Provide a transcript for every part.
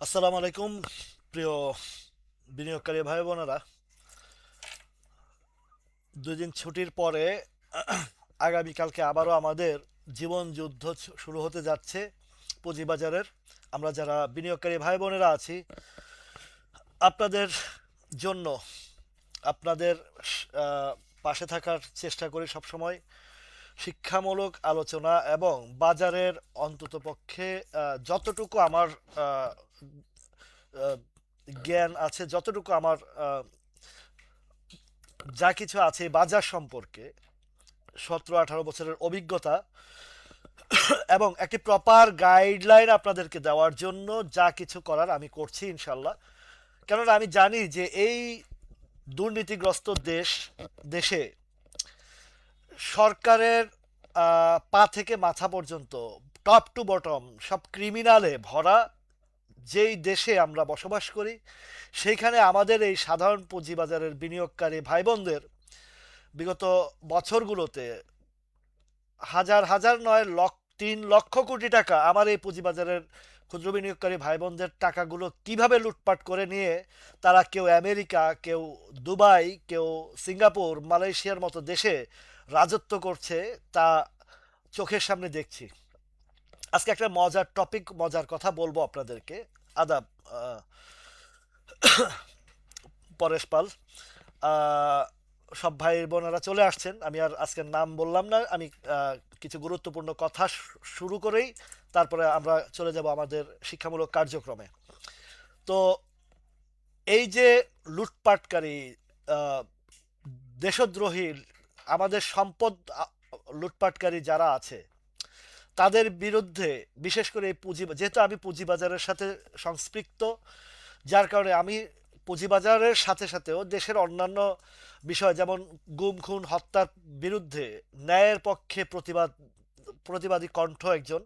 আসসালামু আলাইকুম প্রিয় বিনিয়োগকারী ভাই বোনেরা। 2 দিন ছুটির পরে আগামীকালকে আবারও আমাদের জীবন যুদ্ধ শুরু হতে যাচ্ছে পুঁজিবাজারের। আমরা যারা বিনিয়োগকারী ভাই বোনেরা আছি, আপনাদের জন্য আপনাদের পাশে থাকার চেষ্টা করি সবসময়। শিক্ষামূলক আলোচনা এবং বাজারের অন্ততপক্ষে যতটুকু আমার আহ, আহ, জ্ঞান আছে, যতটুকু আমার যা কিছু আছে বাজার সম্পর্কে, 17-18 বছরের অভিজ্ঞতা এবং একটি প্রপার গাইডলাইন আপনাদেরকে দেওয়ার জন্য যা কিছু করার আমি করছি ইনশাল্লাহ। কেননা আমি জানি যে এই দুর্নীতিগ্রস্ত দেশে সরকারের পা থেকে মাথা পর্যন্ত, টপ টু বটম সব ক্রিমিনালে ভরা যেই দেশে আমরা বসবাস করি, সেইখানে আমাদের এই সাধারণ পুঁজিবাজারের বিনিয়োগকারী ভাই বোনদের বিগত বছরগুলোতে হাজার হাজার নয় 3 লক্ষ কোটি টাকা আমার এই পুঁজিবাজারের ক্ষুদ্র বিনিয়োগকারী ভাই বোনদের টাকাগুলো কিভাবে লুটপাট করে নিয়ে তারা কেউ আমেরিকা, কেউ দুবাই, কেউ সিঙ্গাপুর, মালয়েশিয়ার মতো দেশে রাজত্ব করছে, তা চোখের সামনে দেখছি। আজকে একটা মজার টপিক, মজার কথা বলবো আপনাদেরকে। আদাব, আহ, পরেশ পাল। আহ, সব ভাই বোনেরা চলে আসছেন, আমি আর আজকের নাম বললাম না। আমি কিছু গুরুত্বপূর্ণ কথা শুরু করেই তারপরে আমরা চলে যাব আমাদের শিক্ষামূলক কার্যক্রমে। তো এই যে লুটপাটকারী, আহ, দেশদ্রোহী, আমাদের সম্পদ লুটপাটকারী যারা আছে, তাদের বিরুদ্ধে বিশেষ করে এই যেহেতু আমি পুঁজিবাজারের সাথে সংস্পৃক্ত, যার কারণে আমি পুঁজিবাজারের সাথে সাথেও দেশের অন্যান্য বিষয় যেমন গুম খুন হত্যার বিরুদ্ধে ন্যায়ের পক্ষে প্রতিবাদী কণ্ঠ একজন।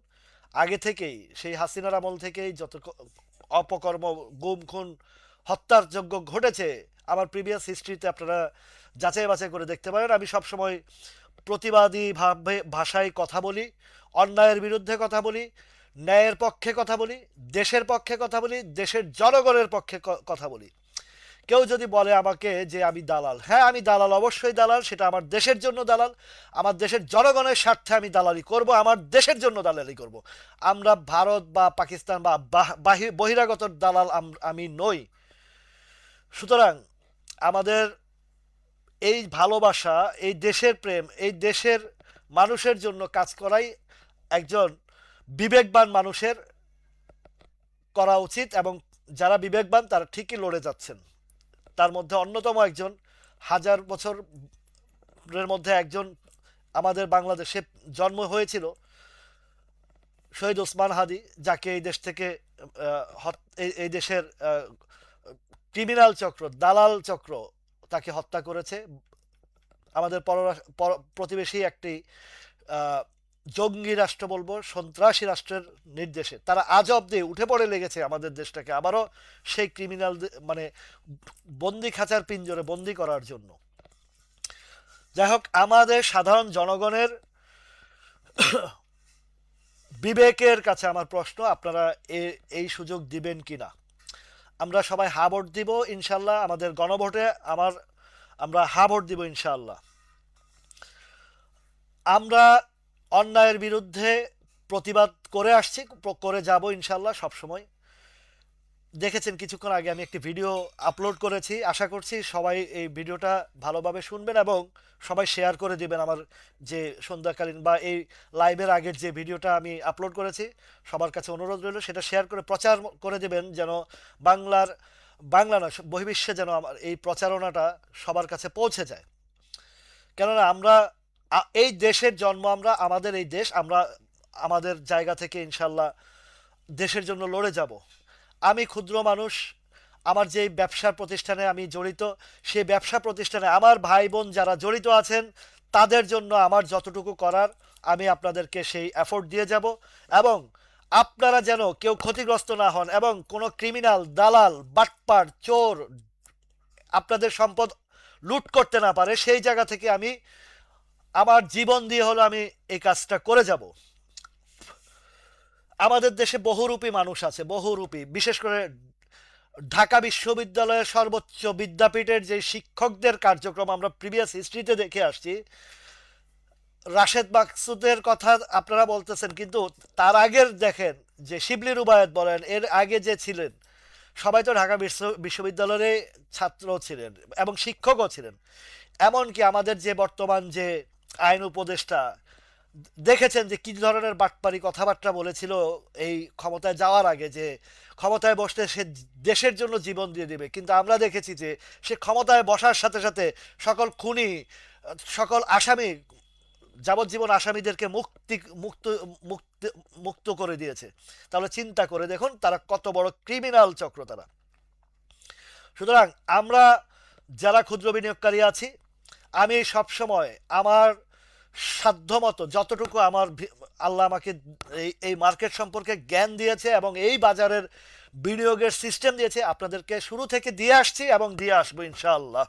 আগে থেকেই সেই হাসিনার আমল থেকেই যত অপকর্ম, গুম খুন হত্যার যোগ্য ঘটেছে, আমার প্রিভিয়াস হিস্ট্রিতে আপনারা যাচাই বাছাই করে দেখতে পারেন। আমি সবসময় প্রতিবাদী ভাবে ভাষায় কথা বলি, অন্যায়ের বিরুদ্ধে কথা বলি, ন্যায়ের পক্ষে কথা বলি, দেশের পক্ষে কথা বলি, দেশের জনগণের পক্ষে কথা বলি। কেউ যদি বলে আমাকে যে আমি দালাল, হ্যাঁ আমি দালাল, অবশ্যই দালাল। সেটা আমার দেশের জন্য দালাল, আমার দেশের জনগণের স্বার্থে আমি দালালি করব, আমার দেশের জন্য দালালি করব। আমরা ভারত বা পাকিস্তান বা বহিরাগত দালাল আমি নই। সুতরাং আমাদের এই ভালোবাসা, এই দেশের প্রেম, এই দেশের মানুষের জন্য কাজ করাই একজন বিবেকবান মানুষের করা উচিত। এবং যারা বিবেকবান তারা ঠিকই লড়ে যাচ্ছেন। তার মধ্যে অন্যতম একজন, 1000 বছরের মধ্যে একজন, আমাদের বাংলাদেশে জন্ম হয়েছিল শহীদ ওসমান হাদি, যাকে এই দেশ থেকে এই দেশের ক্রিমিনাল চক্র, দালাল চক্র তাকে হত্যা করেছে। আমাদের প্রতিবেশী একটি জঙ্গি রাষ্ট্র বলবো, সন্ত্রাসী রাষ্ট্রের নির্দেশে তারা আজ অব্দি উঠে পড়ে লেগেছে আমাদের দেশটাকে আবারও সেই ক্রিমিনাল, মানে বন্দি খাঁচার পিঞ্জরে বন্দি করার জন্য। যাই হোক, আমাদের সাধারণ জনগণের বিবেকের কাছে আমার প্রশ্ন, আপনারা এই সুযোগ দিবেন কিনা? আমরা সবাই হা ভোট দিব ইনশাল্লাহ, আমাদের গণভোটে আমরা হা ভোট দিব ইনশাল্লাহ। আমরা অন্যায়ের বিরুদ্ধে প্রতিবাদ করে আসছি, করে যাব ইনশাল্লাহ সব সময়। দেখেছেন কিছুক্ষণ আগে আমি একটি ভিডিও আপলোড করেছি, আশা করছি সবাই এই ভিডিওটা ভালোভাবে শুনবেন এবং সবাই শেয়ার করে দিবেন। আমার যে সন্ধ্যাকালীন বা এই লাইভের আগের যে ভিডিওটা আমি আপলোড করেছি, সবার কাছে অনুরোধ রইল সেটা শেয়ার করে প্রচার করে দেবেন, যেন বাংলা না বহির্বিশ্বে যেন আমার এই প্রচারণাটা সবার কাছে পৌঁছে যায়। কেননা আমরা এই দেশের জন্ম, আমরা আমাদের এই দেশ, আমরা আমাদের জায়গা থেকে ইনশাল্লাহ দেশের জন্য লড়ে যাব। আমি ক্ষুদ্র মানুষ, আমার যে ব্যবসা প্রতিষ্ঠানে আমি জড়িত, সেই ব্যবসা প্রতিষ্ঠানে আমার ভাই বোন যারা জড়িত আছেন, তাদের জন্য আমার যতটুকু করার আমি আপনাদেরকে সেই এফোর্ট দিয়ে যাব। এবং আপনারা যেন কেউ ক্ষতিগ্রস্ত না হন এবং কোনো ক্রিমিনাল, দালাল, বাটপার, চোর আপনাদের সম্পদ লুট করতে না পারে, সেই জায়গা থেকে আমি আমার জীবন দিয়ে হলো আমি এই কাজটা করে যাব। আমাদের দেশে বহুরূপী মানুষ আছে, বহুরূপী, বিশেষ করে ঢাকা বিশ্ববিদ্যালয়ের সর্বোচ্চ বিদ্যাপীঠের যে শিক্ষকদের কার্যক্রম আমরা প্রিভিয়াস হিস্ট্রিতে দেখে আসছি। রাশেদ মাকসুদের কথা আপনারা বলতেছেন, কিন্তু তার আগের দেখেন যে শিবলি রুবায়েত বলেন, এর আগে যে ছিলেন সবাই তো ঢাকা বিশ্ববিদ্যালয়ের ছাত্র ছিলেন এবং শিক্ষকও ছিলেন। এমনকি আমাদের যে বর্তমান যে আইন উপদেষ্টা, দেখেছেন যে কি ধরনের বাটপারি কথাবার্তা বলেছিল এই ক্ষমতায় যাওয়ার আগে, যে ক্ষমতায় বসতে সে দেশের জন্য জীবন দিয়ে দিবে, কিন্তু আমরা দেখেছি যে সে ক্ষমতায় বসার সাথে সাথে সকল খুনি, সকল আসামি, যাবজ্জীবন আসামিদেরকে মুক্ত মুক্ত মুক্ত করে দিয়েছে। তাহলে চিন্তা করে দেখুন তারা কত বড় ক্রিমিনাল চক্র তারা। সুতরাং আমরা যারা ক্ষুদ্র বিনিয়োগকারী আছি, আমি সবসময় আমার সাধ্যমতো যতটুকু আমার আল্লাহ আমাকে এই মার্কেট সম্পর্কে জ্ঞান দিয়েছে এবং এই বাজারের বিনিয়োগের সিস্টেম দিয়েছে, আপনাদেরকে শুরু থেকে দিয়ে আসছি এবং দিয়ে আসবো ইনশাআল্লাহ।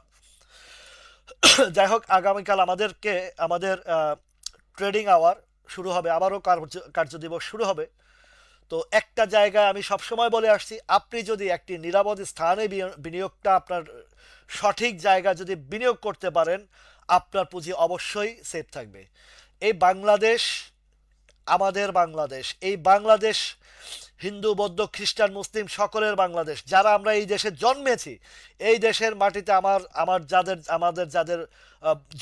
যাই হোক, আগামীকাল আমাদের ট্রেডিং আওয়ার শুরু হবে, আবারও কার্য দিবস শুরু হবে। তো একটা জায়গায় আমি সবসময় বলে আসছি, আপনি যদি একটি নিরাপদ স্থানে বিনিয়োগটা আপনার সঠিক জায়গায় যদি বিনিয়োগ করতে পারেন, আপনার পুঁজি অবশ্যই সেফ থাকবে। এই বাংলাদেশ, আমাদের বাংলাদেশ, এই বাংলাদেশ হিন্দু বৌদ্ধ খ্রিস্টান মুসলিম সকলের বাংলাদেশ। যারা আমরা এই দেশে জন্মেছি, এই দেশের মাটিতে আমাদের যাদের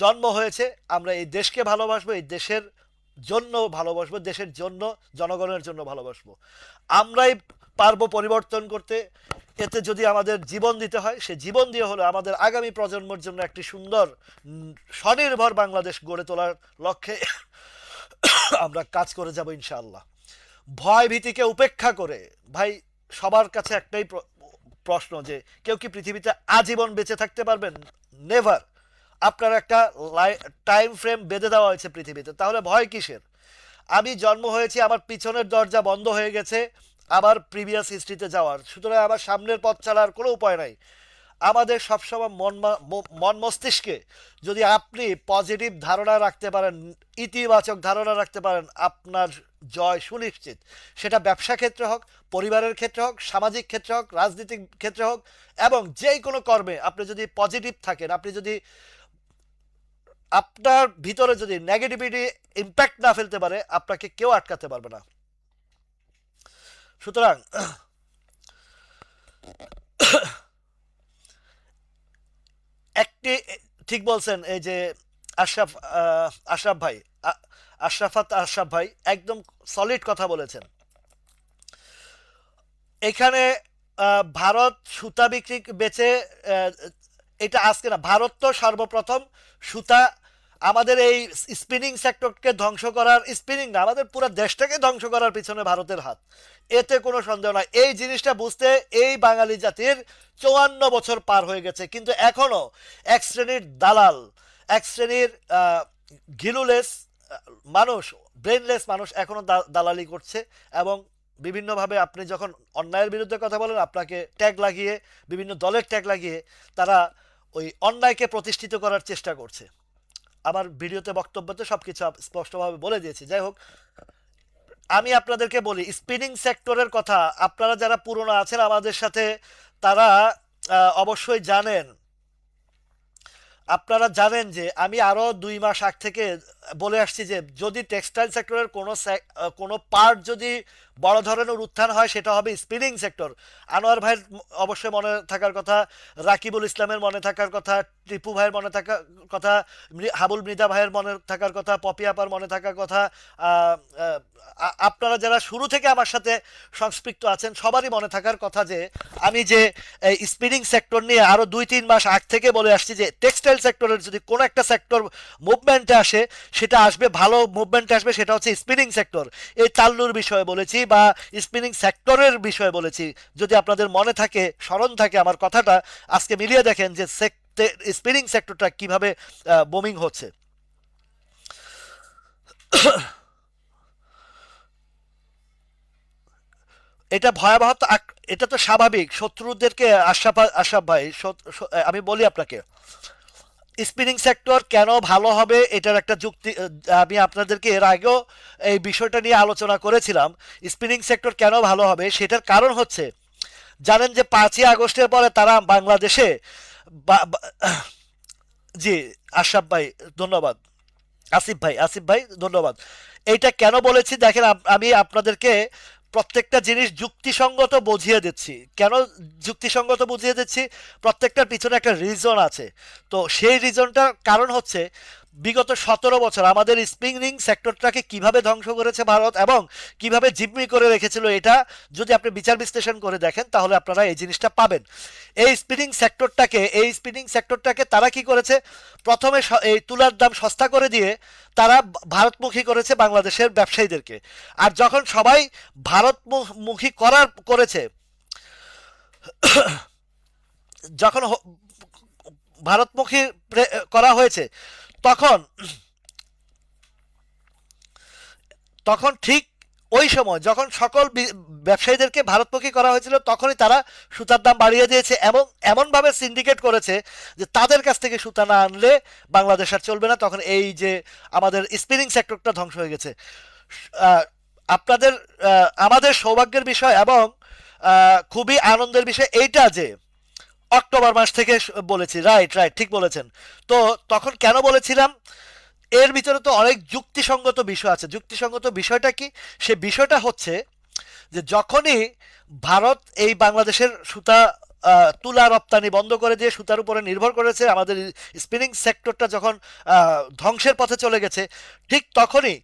জন্ম হয়েছে, আমরা এই দেশকে ভালোবাসবো, এই দেশের জন্য ভালোবাসবো, দেশের জন্য, জনগণের জন্য ভালোবাসবো। আমরাই পারবো পরিবর্তন করতে। এতে যদি আমাদের জীবন দিতে হয়, সে জীবন দিয়ে হলো আমাদের আগামী প্রজন্মের জন্য একটি সুন্দর স্বনির্ভর বাংলাদেশ গড়ে তোলার লক্ষ্যে আমরা কাজ করে যাব ইনশাআল্লাহ। ভয় ভীতিকে উপেক্ষা করে, ভাই সবার কাছে একটাই প্রশ্ন, যে কেউ কি পৃথিবীতে আজীবন বেঁচে থাকতে পারবেন? নেভার। আপনার একটা টাইম ফ্রেম বেঁধে দেওয়া হয়েছে পৃথিবীতে, তাহলে ভয় কিসের? আমি জন্ম হয়েছি, আমার পিছনের দরজা বন্ধ হয়ে গেছে আবার প্রিভিয়াস হিস্ট্রিতে যাওয়ার, সুতরাং আমার সামনের পথ চালার কোনো উপায় নাই। আমাদের সবসময় মন মস্তিষ্কে যদি আপনি পজিটিভ ধারণা রাখতে পারেন, ইতিবাচক ধারণা রাখতে পারেন, আপনার জয় সুনিশ্চিত। সেটা ব্যবসা ক্ষেত্রে হোক, পরিবারের ক্ষেত্রে হোক, সামাজিক ক্ষেত্রে হোক, রাজনৈতিক ক্ষেত্রে হোক, এবং যেই কোনো কর্মে আপনি যদি পজিটিভ থাকেন, আপনি যদি আপনার ভিতরে যদি নেগেটিভিটি ইম্প্যাক্ট না ফেলতে পারে, আপনাকে কেউ আটকাতে পারবে না। সুতরাং একটি, ঠিক বলছেন এই যে আশরাফ, আশরাফ ভাই, আশরাফ ভাই একদম সলিড কথা বলেছেন। এখানে ভারত সুতা বিক্রি বেচে, এটা আজকে না, ভারত তো সর্বপ্রথম সুতা, আমাদের এই স্পিনিং সেক্টরকে ধ্বংস করার, স্পিনিং না, আমাদের পুরো দেশটাকে ধ্বংস করার পিছনে ভারতের হাত, এতে কোনো সন্দেহ নাই। এই জিনিসটা বুঝতে এই বাঙালি জাতির 54 বছর পার হয়ে গেছে, কিন্তু এখনো এক শ্রেণীর দালাল, এক শ্রেণীর ঘিলুলেস মানুষ, ব্রেনলেস মানুষ এখনো দালালি করছে। এবং বিভিন্নভাবে আপনি যখন অন্যায়ের বিরুদ্ধে কথা বলেন, আপনাকে ট্যাগ লাগিয়ে, বিভিন্ন দলের ট্যাগ লাগিয়ে তারা ওই অন্যায়কে প্রতিষ্ঠিত করার চেষ্টা করছে। আমার ভিডিওতে বক্তব্যতে সবকিছু স্পষ্টভাবে বলে দিয়েছি। যাই হোক, আমি আপনাদেরকে বলি স্পিনিং সেক্টরের কথা, আপনারা যারা পুরনো আছেন আমাদের সাথে, তারা অবশ্যই জানেন, আপনারা জানেন যে আমি আরও 2 মাস আগ থেকে বলে আসছি যে যদি টেক্সটাইল সেক্টরের কোনো পার্ট যদি বড় ধরনের উত্থান হয়, সেটা হবে স্পিনিং সেক্টর। আনোয়ার ভাইয়ের অবশ্যই মনে থাকার কথা, রাকিবুল ইসলামের মনে থাকার কথা, টিপু ভাইয়ের মনে থাকার কথা, হাবুল মৃধা ভাইয়ের মনে থাকার কথা, পপি আপার মনে থাকার কথা, আপনারা যারা শুরু থেকে আমার সাথে সংস্পৃক্ত আছেন সবারই মনে থাকার কথা যে আমি যে স্পিনিং সেক্টর নিয়ে আরও 2-3 মাস আগ থেকে বলে আসছি যে টেক্সটাইল সেক্টরের যদি কোনো একটা সেক্টর মুভমেন্টে আসে, সেটা আসবে, ভালো মুভমেন্টে আসবে, সেটা হচ্ছে স্পিনিং সেক্টর। এই তাল্লুর বিষয়ে বলেছি বা স্পিনিং সেক্টরের বিষয়ে বলেছি, যদি আপনাদের মনে থাকে, স্মরণ থাকে আমার কথাটা, আজকে মিলিয়ে দেখেন যে স্পিনিং সেক্টরটা কিভাবে বুমিং হচ্ছে। এটা ভয়াবহতা, এটা তো স্বাভাবিক। শত্রুদেরকে, আশরাফ ভাই, আমি বলি আপনাকে, স্পিনিং সেক্টর কেন ভালো হবে এটার একটা যুক্তি আমি আপনাদেরকে এর আগেও এই বিষয়টা নিয়ে আলোচনা করেছিলাম। স্পিনিং সেক্টর কেন ভালো হবে সেটার কারণ হচ্ছে, জানেন যে 5ই আগস্টের পরে তারা বাংলাদেশে বা- বা- জি, আশরাফ ভাই ধন্যবাদ, আসিফ ভাই ধন্যবাদ। এইটা কেন বলেছি দেখেন, আমি আপনাদেরকে প্রত্যেকটা জিনিস যুক্তিসঙ্গত বুঝিয়ে দিচ্ছি। কেন যুক্তিসঙ্গত বুঝিয়ে দিচ্ছি? প্রত্যেকটার পিছনে একটা রিজন আছে। তো সেই রিজনটার কারণ হচ্ছে, বিগত 17 বছর আমাদের স্পিনিং সেক্টরটাকে কিভাবে ধ্বংস করেছে ভারত এবং কিভাবে জিম্মি করে রেখেছিল, এটা যদি আপনি বিচার বিশ্লেষণ করে দেখেন তাহলে আপনারা এই জিনিসটা পাবেন। এই স্পিনিং সেক্টরটাকে তারা কি করেছে? প্রথমে এই তুলার দাম সস্তা করে দিয়ে তারা ভারতমুখী করেছে বাংলাদেশের ব্যবসায়ীদেরকে। আর যখন সবাই ভারতমুখী করেছে, যখন ভারতমুখী করা হয়েছে, তখন তখন ঠিক ওই সময় যখন সকল ব্যবসায়ীদেরকে ভারতমুখী করা হয়েছিল, তখনই তারা সুতার দাম বাড়িয়ে দিয়েছে এবং এমনভাবে সিন্ডিকেট করেছে যে তাদের কাছ থেকে সুতা না আনলে বাংলাদেশ আর চলবে না। তখন এই যে আমাদের স্পিনিং সেক্টরটা ধ্বংস হয়ে গেছে। আহ, আপনাদের আমাদের সৌভাগ্যের বিষয় এবং খুবই আনন্দের বিষয় এইটা যে অক্টোবর মাস থেকে বলেছি, রাইট রাইট ঠিক বলেছেন। তো তখন কেন বলেছিলাম? এর ভিতরে তো অনেক যুক্তিসঙ্গত বিষয় আছে। যুক্তিসঙ্গত বিষয়টা কি? সে বিষয়টা হচ্ছে যে যখনই ভারত এই বাংলাদেশের সুতা তুলা রপ্তানি বন্ধ করে দিয়ে সুতার উপরে নির্ভর করেছে, আমাদের স্পিনিং সেক্টরটা যখন ধ্বংসের পথে চলে গেছে, ঠিক তখনই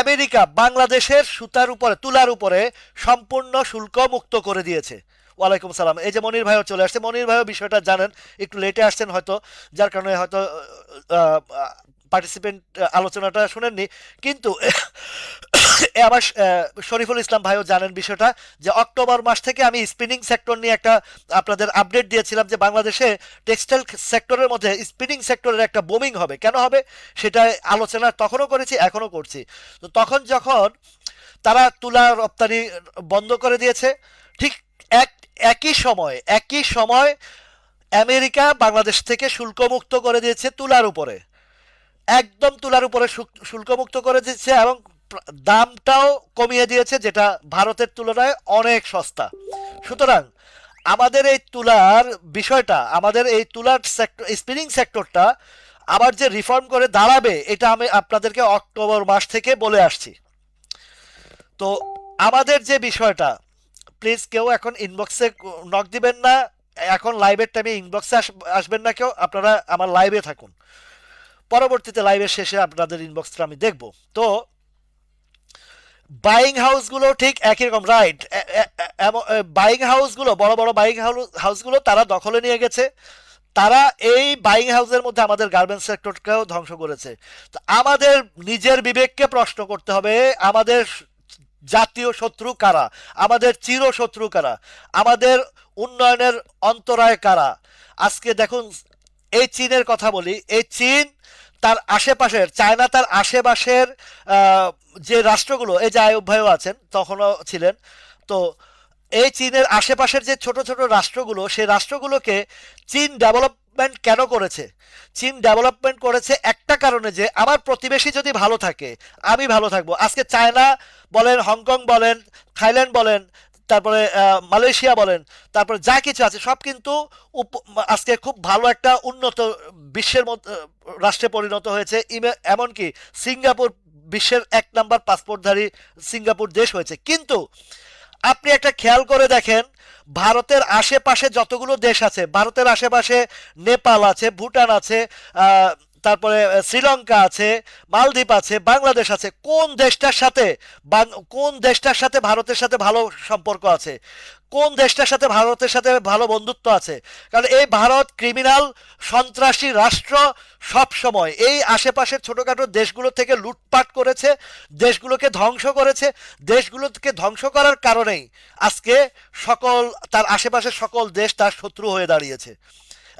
আমেরিকা বাংলাদেশের সুতার উপরে তুলার উপরে সম্পূর্ণ শুল্ক মুক্ত করে দিয়েছে। ওয়ালাইকুম সালাম। এই যে মনির ভাইও চলে আসছে। মনির ভাইও বিষয়টা জানেন, একটু লেটে আসছেন হয়তো, যার কারণে হয়তো পার্টিসিপেন্ট আলোচনাটা শুনেননি। কিন্তু আমার শরীফুল ইসলাম ভাইও জানেন বিষয়টা, যে অক্টোবর মাস থেকে আমি স্পিনিং সেক্টর নিয়ে একটা আপনাদের আপডেট দিয়েছিলাম যে বাংলাদেশে টেক্সটাইল সেক্টরের মধ্যে স্পিনিং সেক্টরের একটা বুমিং হবে। কেন হবে সেটা আলোচনা তখনও করেছি, এখনও করছি। তো তখন যখন তারা তুলা রপ্তানি বন্ধ করে দিয়েছে, ঠিক এক একই সময় আমেরিকা বাংলাদেশ থেকে শুল্কমুক্ত করে দিয়েছে তুলার উপরে। একদম তুলার উপরে শুল্কমুক্ত করে দিচ্ছে এবং দামটাও কমিয়ে দিয়েছে, যেটা ভারতের তুলনায় অনেক সস্তা। সুতরাং আমাদের এই তুলার বিষয়টা, আমাদের এই তুলার সেক্টর, স্পিনিং সেক্টরটা আবার যে রিফর্ম করে দাঁড়াবে, এটা আমি আপনাদেরকে অক্টোবর মাস থেকে বলে আসছি। তো আমাদের যে বিষয়টা, প্লিজ কেউ এখন ইনবক্সে নক দিবেন না। এখন লাইভের টাইমে ইনবক্সে আসবেন না কেউ, আপনারা আমার লাইভে থাকুন। পরবর্তীতে লাইভের শেষে আপনাদের ইনবক্সটা আমি দেখব। তো বাইং হাউসগুলো ঠিক একই রকম, রাইট। বাইং হাউসগুলো, বড় বড় বাইং হাউসগুলো তারা দখলে নিয়ে গেছে। তারা এই বাইং হাউসের মধ্যে আমাদের গার্মেন্টস সেক্টরকেও ধ্বংস করেছে। তো আমাদের নিজের বিবেককে প্রশ্ন করতে হবে, আমাদের জাতীয় শত্রু কারা, আমাদের চির শত্রু কারা, আমাদের উন্নয়নের অন্তরায় কারা। আজকে দেখুন, এই চীনের কথা বলি, এই চীন তার আশেপাশের, চায়না তার আশেপাশের যে রাষ্ট্রগুলো, এই যে আয়ুব ভাইও আছেন, তখনও ছিলেন। তো এই চীনের আশেপাশের যে ছোট ছোট রাষ্ট্রগুলো, সেই রাষ্ট্রগুলোকে চীন ডেভেলপমেন্ট কেন করেছে? চীন ডেভেলপমেন্ট করেছে একটা কারণে, যে আমার প্রতিবেশী যদি ভালো থাকে আমি ভালো থাকবো। আজকে চায়না বলেন, হংকং বলেন, থাইল্যান্ড বলেন, তারপরে মালয়েশিয়া বলেন, তারপরে যা কিছু আছে সব কিন্তু আজকে খুব ভালো একটা উন্নত বিশ্বের রাষ্ট্রে পরিণত হয়েছে। এমনকি সিঙ্গাপুর বিশ্বের 1 নম্বর পাসপোর্টধারী সিঙ্গাপুর দেশ হয়েছে। কিন্তু আপনি একটা খেয়াল করে দেখেন, ভারতের আশেপাশে যতগুলো দেশ আছে, ভারতের আশেপাশে নেপাল আছে, ভুটান আছে, তারপরে শ্রীলঙ্কা আছে, মালদ্বীপ আছে, বাংলাদেশ আছে, কোন দেশটার সাথে ভারতের সাথে ভালো সম্পর্ক আছে? কোন দেশটার সাথে ভারতের সাথে ভালো বন্ধুত্ব আছে? কারণ এই ভারত ক্রিমিনাল, সন্ত্রাসী রাষ্ট্র, সব সময় এই আশেপাশের ছোটখাটো দেশগুলো থেকে লুটপাট করেছে, দেশগুলোকে ধ্বংস করেছে। দেশগুলোকে ধ্বংস করার কারণেই আজকে সকল তার আশেপাশের সকল দেশ তার শত্রু হয়ে দাঁড়িয়েছে।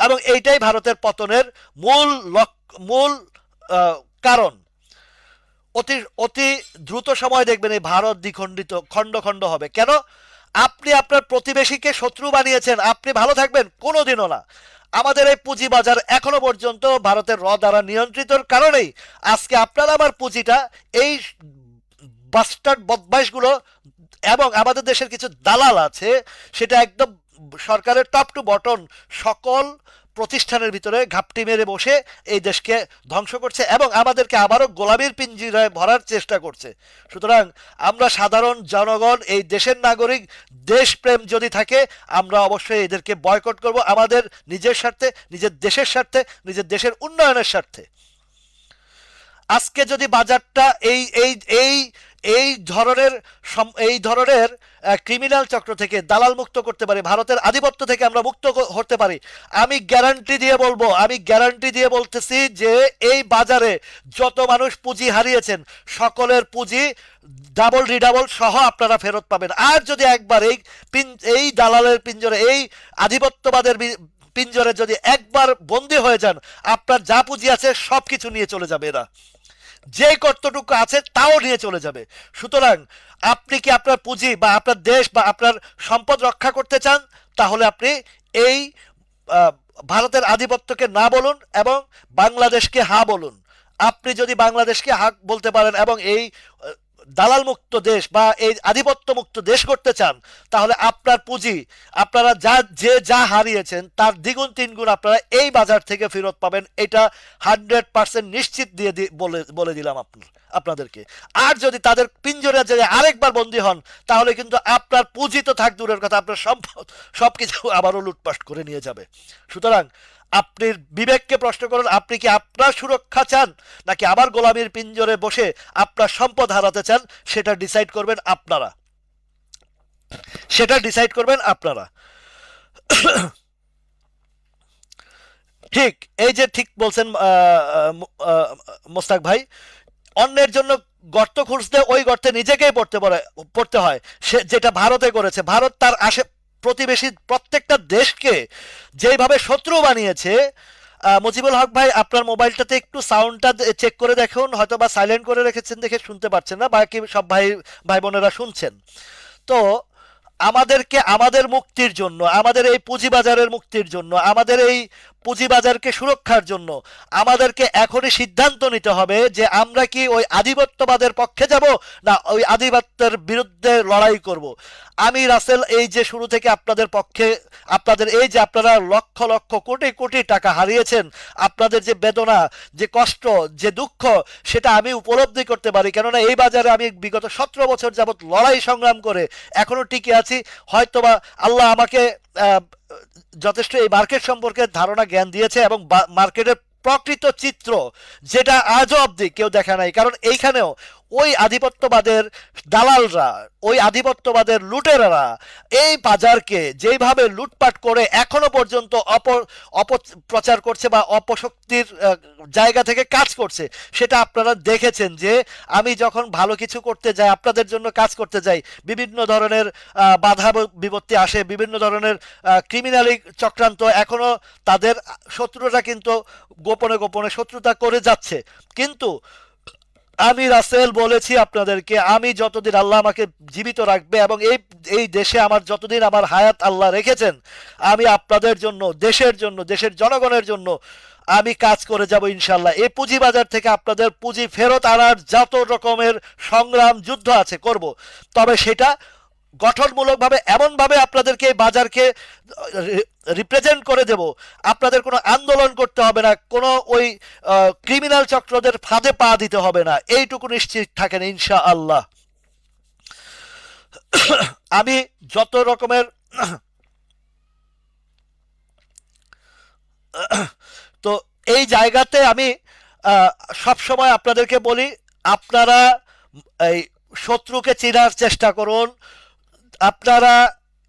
এবং এইটাই ভারতের পতনের মূল কারণ। অতি অতি দ্রুত সময় দেখবেন এই ভারত দ্বিখণ্ডিত, খণ্ড খণ্ড হবে। কেন? আপনি আপনার প্রতিবেশীকে শত্রু বানিয়েছেন, আপনি ভালো থাকবেন? কোনোদিনও না। আমাদের এই পুঁজিবাজার এখনো পর্যন্ত ভারতের দ্বারা নিয়ন্ত্রিতর কারণেই আজকে আপনারা আমার পুঁজিটা এই বাস্টার্ড বদমাইশগুলো এবং আমাদের দেশের কিছু দালাল আছে, সেটা একদম সরকারের টপ টু বটন সকল প্রতিষ্ঠানের ভিতরে ঘাপটি মেরে বসে এই দেশকে ধ্বংস করছে এবং আমাদেরকে আবারও গোলামির পিঞ্জিরায় ভরার চেষ্টা করছে। সুতরাং আমরা সাধারণ জনগণ, এই দেশের নাগরিক, দেশপ্রেম যদি থাকে আমরা অবশ্যই এদেরকে বয়কট করব, আমাদের নিজের স্বার্থে, নিজের দেশের স্বার্থে, নিজের দেশের উন্নয়নের স্বার্থে। আজকে যদি বাজারটা এই এই এই এই ধরনের ক্রিমিনাল চক্র থেকে দালাল মুক্ত করতে পারি, ভারতের আধিপত্য থেকে আমরা মুক্ত হতে পারি, আমি গ্যারান্টি দিয়ে বলবো, আমি গ্যারান্টি দিয়ে বলতেছি যে এই বাজারে যত মানুষ পুঁজি হারিয়েছেন সকলের পুঁজি ডাবল রিডাবল সহ আপনারা ফেরত পাবেন। আর যদি একবার এই দালালের পিঞ্জরে, এই আধিপত্যবাদের পিঞ্জরে যদি একবার বন্দী হয়ে যান, আপনার যা পুঁজি আছে সব কিছু নিয়ে চলে যাবে এরা, যে কতটুকু আছে তাও নিয়ে চলে যাবে। সুতরাং আপনি কি আপনার পুঁজি বা আপনার দেশ বা আপনার সম্পদ রক্ষা করতে চান, তাহলে আপনি এই ভারতের আধিপত্যকে না বলুন এবং বাংলাদেশকে হা বলুন। আপনি যদি বাংলাদেশকে হা বলতে পারেন এবং এই দালাল মুক্ত দেশ বা এই আধিপত্য মুক্ত দেশ করতে চান, তাহলে আপনার পুঁজি আপনারা যা হারিয়েছেন তার দ্বিগুণ তিনগুণ আপনারা এই বাজার থেকে ফেরত পাবেন, এটা 100% নিশ্চিত দিয়ে বলে দিলাম আপনাদেরকে। আর যদি তাদের পিঞ্জরে যদি আরেকবার বন্দী হন, তাহলে কিন্তু আপনার পুঁজি তো থাক দূরের কথা, আপনার সম্পদ সবকিছু আবারও লুটপাট করে নিয়ে যাবে। সুতরাং আপনি বিবেককে প্রশ্ন করুন, আপনি কি আপনার সুরক্ষা চান নাকি আবার গোলামির পিঞ্জরে বসে আপনার সম্পদ হারাতে চান? সেটা ডিসাইড করবেন আপনারা, সেটা ডিসাইড করবেন আপনারা। ঠিক এই যে ঠিক বলছেন মোস্তাক ভাই, অন্যের জন্য গর্ত খুঁজতে ওই গর্তে নিজেকেই পড়তে হয়, সে যেটা ভারতে করেছে। ভারত তার প্রতিবেশী প্রত্যেকটা দেশকে যেভাবে শত্রু বানিয়েছে। মুজিবুল হক ভাই, আপনার মোবাইলটাতে একটু সাউন্ডটা চেক করে দেখুন, হয়তো বা সাইলেন্ট করে রেখেছেন দেখে শুনতে পাচ্ছেন না, বাকি সব ভাই বোনেরা শুনছেন তো। আমাদেরকে আমাদের মুক্তির জন্য, আমাদের এই পুঁজিবাজারের মুক্তির জন্য, আমাদের এই পুঁজিবাজারকে সুরক্ষার জন্য আমাদেরকে এখনই সিদ্ধান্ত নিতে হবে যে আমরা কি ওই আধিপত্যবাদের পক্ষে যাব না ওই আধিপত্যের বিরুদ্ধে লড়াই করব। আমি রাসেল এই যে শুরু থেকে আপনাদের পক্ষে, আপনাদের এই যে আপনারা লক্ষ লক্ষ কোটি কোটি টাকা হারিয়েছেন, আপনাদের যে বেদনা, যে কষ্ট, যে দুঃখ, সেটা আমি উপলব্ধি করতে পারি। কেননা এই বাজারে আমি বিগত 17 বছর যাবৎ লড়াই সংগ্রাম করে এখনো টিকে আছি। হয়তোবা আল্লাহ আমাকে যথেষ্ট এই মার্কেট সম্পর্কে ধারণা জ্ঞান দিয়েছে এবং মার্কেটের প্রকৃত চিত্র যেটা আজও অবধি কেউ দেখা নাই। কারণ এইখানেও ওই আধিপত্যবাদের দালালরা, ওই আধিপত্যবাদের লুটেরারা এই বাজারকে যেইভাবে লুটপাট করে এখনো পর্যন্ত অপপ্রচার করছে বা অপশক্তির জায়গা থেকে কাজ করছে, সেটা আপনারা দেখেছেন যে আমি যখন ভালো কিছু করতে যাই, আপনাদের জন্য কাজ করতে যাই, বিভিন্ন ধরনের বাধা বিপত্তি আসে, বিভিন্ন ধরনের ক্রিমিনালি চক্রান্ত, এখনো তাদের শত্রুরা কিন্তু গোপনে গোপনে শত্রুতা করে যাচ্ছে। কিন্তু আমি রাসেল বলেছি আপনাদেরকে, আমি যতদিন আল্লাহ আমাকে জীবিত রাখবে এবং এই দেশে আমার যতদিন আমার হায়াত আল্লাহ রেখেছেন, আমি আপনাদের জন্য, দেশের জন্য, দেশের জনগণের জন্য আমি কাজ করে যাব ইনশাল্লাহ। এই পুঁজিবাজার থেকে আপনাদের পুঁজি ফেরত আনার যত রকমের সংগ্রাম যুদ্ধ আছে করব, তবে সেটা গঠনমূলকভাবে এমনভাবে আপনাদেরকে এই বাজারকে রিপ্রেজেন্ট করে দেব, আপনাদের কোনো আন্দোলন করতে হবে না, কোনো ওই ক্রিমিনাল চক্রদের ফাঁদে পা দিতে হবে না, এইটুকু নিশ্চিত থাকেন ইনশাআল্লাহ। আমি যত রকমের তো এই জায়গাতে আমি সব সময় আপনাদেরকে বলি, আপনারা এই শত্রুকে চেনার চেষ্টা করুন, আপনারা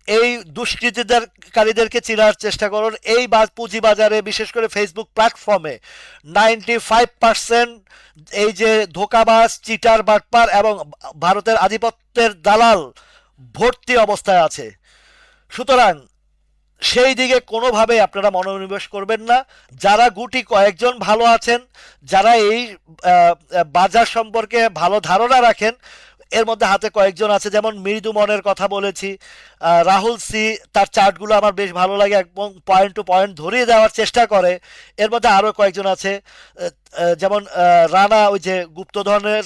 এই দুষ্কৃতিকারীদেরকে চেনার চেষ্টা করুন। এই পুঁজিবাজারে বিশেষ করে ফেসবুক প্ল্যাটফর্মে 95% এই যে ধোঁকাবাজ, চিটার, বাটপার এবং ভারতের আধিপত্যের দালাল ভর্তি অবস্থায় আছে। সুতরাং সেই দিকে কোনোভাবে আপনারা মনোনিবেশ করবেন না। যারা গুটি কয়েকজন ভালো আছেন, যারা এই বাজার সম্পর্কে ভালো ধারণা রাখেন, এর মধ্যে হাতে কয়েকজন আছে, যেমন মৃদু মনের কথা বলেছি, রাহুল সি, তার চার্টগুলো আমার বেশ ভালো লাগে এবং পয়েন্ট টু পয়েন্ট ধরিয়ে দেওয়ার চেষ্টা করে। এর মধ্যে আরও কয়েকজন আছে, যেমন রানা ওই যে গুপ্তধনের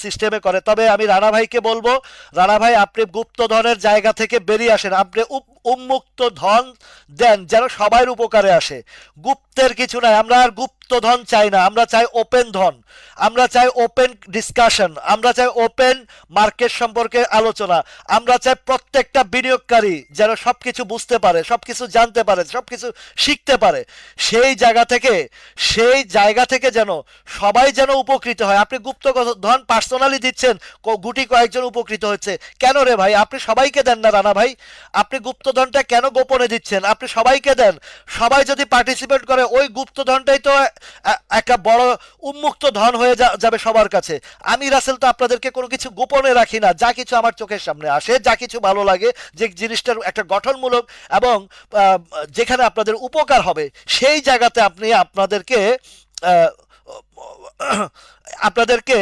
সিস্টেমে করে। তবে আমি রানা ভাইকে বলবো, রানা ভাই আপনি গুপ্তধনের জায়গা থেকে বেরিয়ে আসেন, আপনি উন্মুক্ত ধন দেন যেন সবার উপকারে আসে। গুপ্তের কিছু নাই, আমরা আর গুপ্ত ধন চাই না, আমরা চাই ওপেন ধন, আমরা চাই ওপেন ডিসকাশন, আমরা চাই ওপেন মার্কেট সম্পর্কে আলোচনা, আমরা চাই প্রত্যেকটা বিনিয়োগকারী যেন সবকিছু বুঝতে পারে, সবকিছু জানতে পারে, সবকিছু শিখতে পারে। সেই জায়গা থেকে যেন সবাই যেন উপকৃত হয়। আপনি গুপ্ত ধন পার্সোনালি দিচ্ছেন, গুটি কয়েকজন উপকৃত হচ্ছে, কেন রে ভাই? আপনি সবাইকে দেন না রানা ভাই, আপনি গুপ্তধনটা কেন গোপনে দিচ্ছেন? আপনি সবাইকে দেন, সবাই যদি পার্টিসিপেট করে ওই গুপ্তধনটাই তো একটা বড় উন্মুক্ত ধন হয়ে যাবে সবার কাছে। আমি রাসেল তো আপনাদেরকে কোনো কিছু গোপনে রাখি না, যা কিছু আমার চোখের সামনে আসে, যা কিছু ভালো লাগে, যে জিনিসটার একটা গঠনমূলক এবং যেখানে আপনাদের উপকার হবে সেই জায়গাতে আপনাদেরকে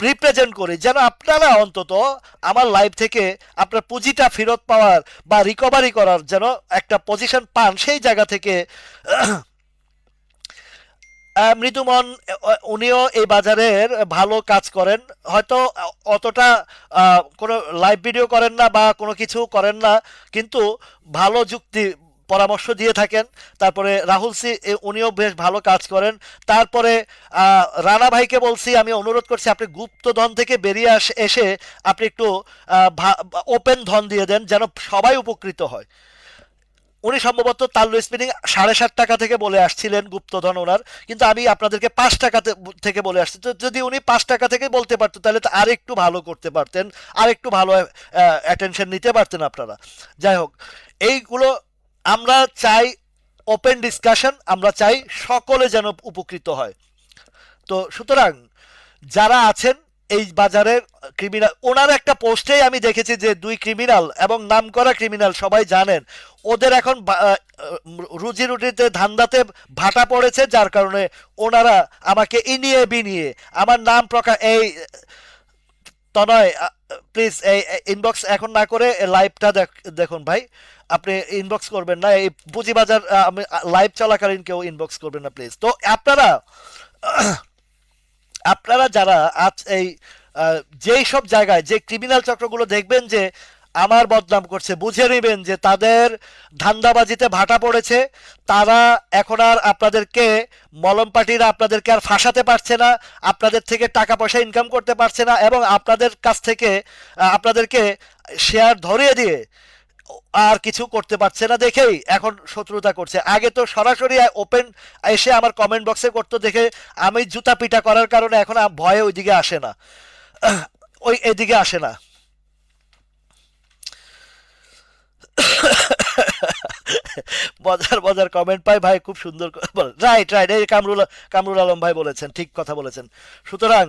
রিপ্রেজেন্ট করি, যেন আপনারা অন্তত আমার লাইভ থেকে আপনার পুঁজিটা ফেরত পাওয়ার বা রিকভারি করার যেন একটা পজিশন পান। সেই জায়গা থেকে মৃদুমন উনিও এই বাজারের ভালো কাজ করেন, হয়তো অতটা কোনো লাইভ ভিডিও করেন না বা কোনো কিছু করেন না, কিন্তু ভালো যুক্তি পরামর্শ দিয়ে থাকেন। তারপরে রাহুল সি, উনিও বেশ ভালো কাজ করেন। তারপরে রানা ভাইকে বলছি, আমি অনুরোধ করছি আপনি গুপ্ত ধন থেকে বেরিয়ে এসে আপনি একটু ওপেন ধন দিয়ে দেন যেন সবাই উপকৃত হয়। উনি সম্ভবত তাল্লু স্পিনিং 7.5 টাকা থেকে বলে আসছিলেন গুপ্তধন ওনার, কিন্তু আমি আপনাদেরকে 5 টাকা থেকে বলে আসছি। তো যদি উনি 5 টাকা থেকে বলতে পারতো তাহলে তো আর একটু ভালো করতে পারতেন, আর একটু ভালো অ্যাটেনশন নিতে পারতেন আপনারা। যাই হোক, এইগুলো আমরা চাই ওপেন ডিসকাশন, আমরা চাই সকলে যেন উপকৃত হয়। তো সুতরাং যারা আছেন এই বাজারের ক্রিমিনাল, ওনার একটা পোস্টেই আমি দেখেছি যে 2 ক্রিমিনাল এবং নামকরা ক্রিমিনাল, সবাই জানেন ওদের এখন রুজি রুটিতে ধান্দাতে ভাটা পড়েছে, যার কারণে ওনারা আমাকে ইনিয়ে বিনিয়ে আমার নাম প্রকাশ, এই তনয় প্লিজ এই ইনবক্স এখন না করে লাইভটা দেখুন ভাই, আপনি ইনবক্স করবেন না, এই পুঁজিবাজার আমি লাইভ চলাকালীন কেউ ইনবক্স করবেন না প্লিজ। তো আপনারা যারা আজ এই যেই সব জায়গায় যে ক্রিমিনাল চক্রগুলো দেখবেন যে আমার বদনাম করছে, বুঝে নেবেন যে তাদের ধান্দাবাজিতে ভাটা পড়েছে, তারা এখন আর আপনাদেরকে মলম পার্টিরা আপনাদেরকে আর ফাঁসাতে পারছে না, আপনাদের থেকে টাকা পয়সা ইনকাম করতে পারছে না, এবং আপনাদের কাছ থেকে আপনাদেরকে শেয়ার ধরিয়ে দিয়ে আর কিছু করতে পারছে না দেখেই এখন শত্রুতা করছে। আগে তো সরাসরি ওপেন এসে আমার কমেন্ট বক্সে করতো দেখে আমি জুতা পিটা করার কারণে এখন ভয়ে ওইদিকে আসে না, এদিকে আসে না। মজার মজার কমেন্ট পাই ভাই, খুব সুন্দর। রাইট রাইট, এই কামরুল আলম ভাই বলেছেন, ঠিক কথা বলেছেন। সুতরাং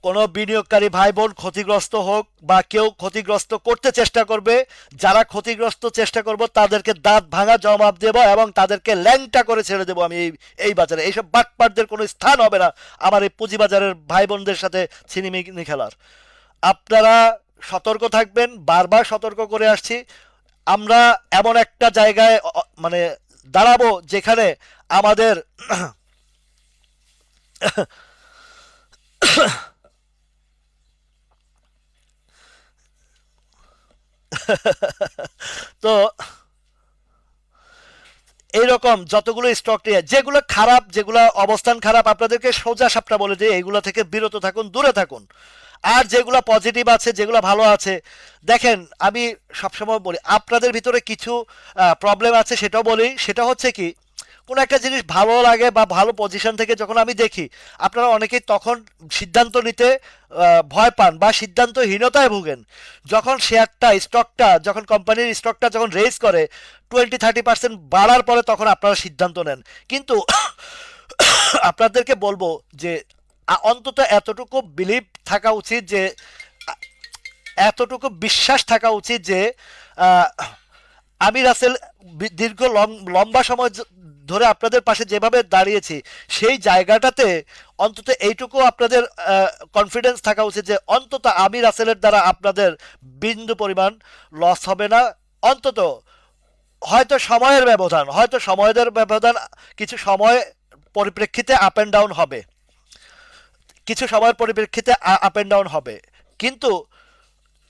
কোনো বিনিয়োগকারী ভাই বোন ক্ষতিগ্রস্ত হোক বা কেউ ক্ষতিগ্রস্ত করতে চেষ্টা করবে, যারা ক্ষতিগ্রস্ত চেষ্টা করব তাদেরকে দাঁত ভাঙা জবাব দেব এবং তাদেরকে ল্যাংটা করে ছেড়ে দেবো আমি এই বাজারে। এইসব বাটপাটদের কোনো স্থান হবে না আমার এই পুঁজিবাজারের ভাই বোনদের সাথে ছিনিমিনি খেলার। আপনারা সতর্ক থাকবেন, বারবার সতর্ক করে আসছি। আমরা এমন একটা জায়গায় মানে দাঁড়াবো যেখানে আমাদের তো এইরকম যতগুলো স্টক নিয়ে যেগুলো খারাপ, যেগুলো অবস্থান খারাপ, আপনাদেরকে সোজা সাপটা বলে দিই এইগুলো থেকে বিরত থাকুন, দূরে থাকুন। আর যেগুলো পজিটিভ আছে, যেগুলো ভালো আছে, দেখেন আমি সবসময় বলি আপনাদের ভিতরে কিছু প্রবলেম আছে, সেটাও বলি। সেটা হচ্ছে কি, কোনো একটা জিনিস ভালো লাগে বা ভালো পজিশন থেকে যখন আমি দেখি, আপনারা অনেকেই তখন সিদ্ধান্ত নিতে ভয় পান বা সিদ্ধান্তহীনতায় ভুগেন। যখন শেয়ারটা, স্টকটা, যখন কোম্পানির স্টকটা যখন রেজ করে 20-30% বাড়ার পরে তখন আপনারা সিদ্ধান্ত নেন। কিন্তু আপনাদেরকে বলবো যে অন্তত এতটুকু বিলিভ থাকা উচিত, যে এতটুকু বিশ্বাস থাকা উচিত যে আমি রাসেল দীর্ঘ লম্বা সময় ধরে আপনাদের পাশে যেভাবে দাঁড়িয়েছি, সেই জায়গাটাতে অন্তত এইটুকু আপনাদের কনফিডেন্স থাকা উচিত যে অন্তত আমি রাসেলের দ্বারা আপনাদের বিন্দু পরিমাণ লস হবে না। অন্তত হয়তো সময়ের ব্যবধান কিছু সময় পরিপ্রেক্ষিতে আপ অ্যান্ড ডাউন হবে, কিছু সময়ের পরিপ্রেক্ষিতে আপ অ্যান্ড ডাউন হবে, কিন্তু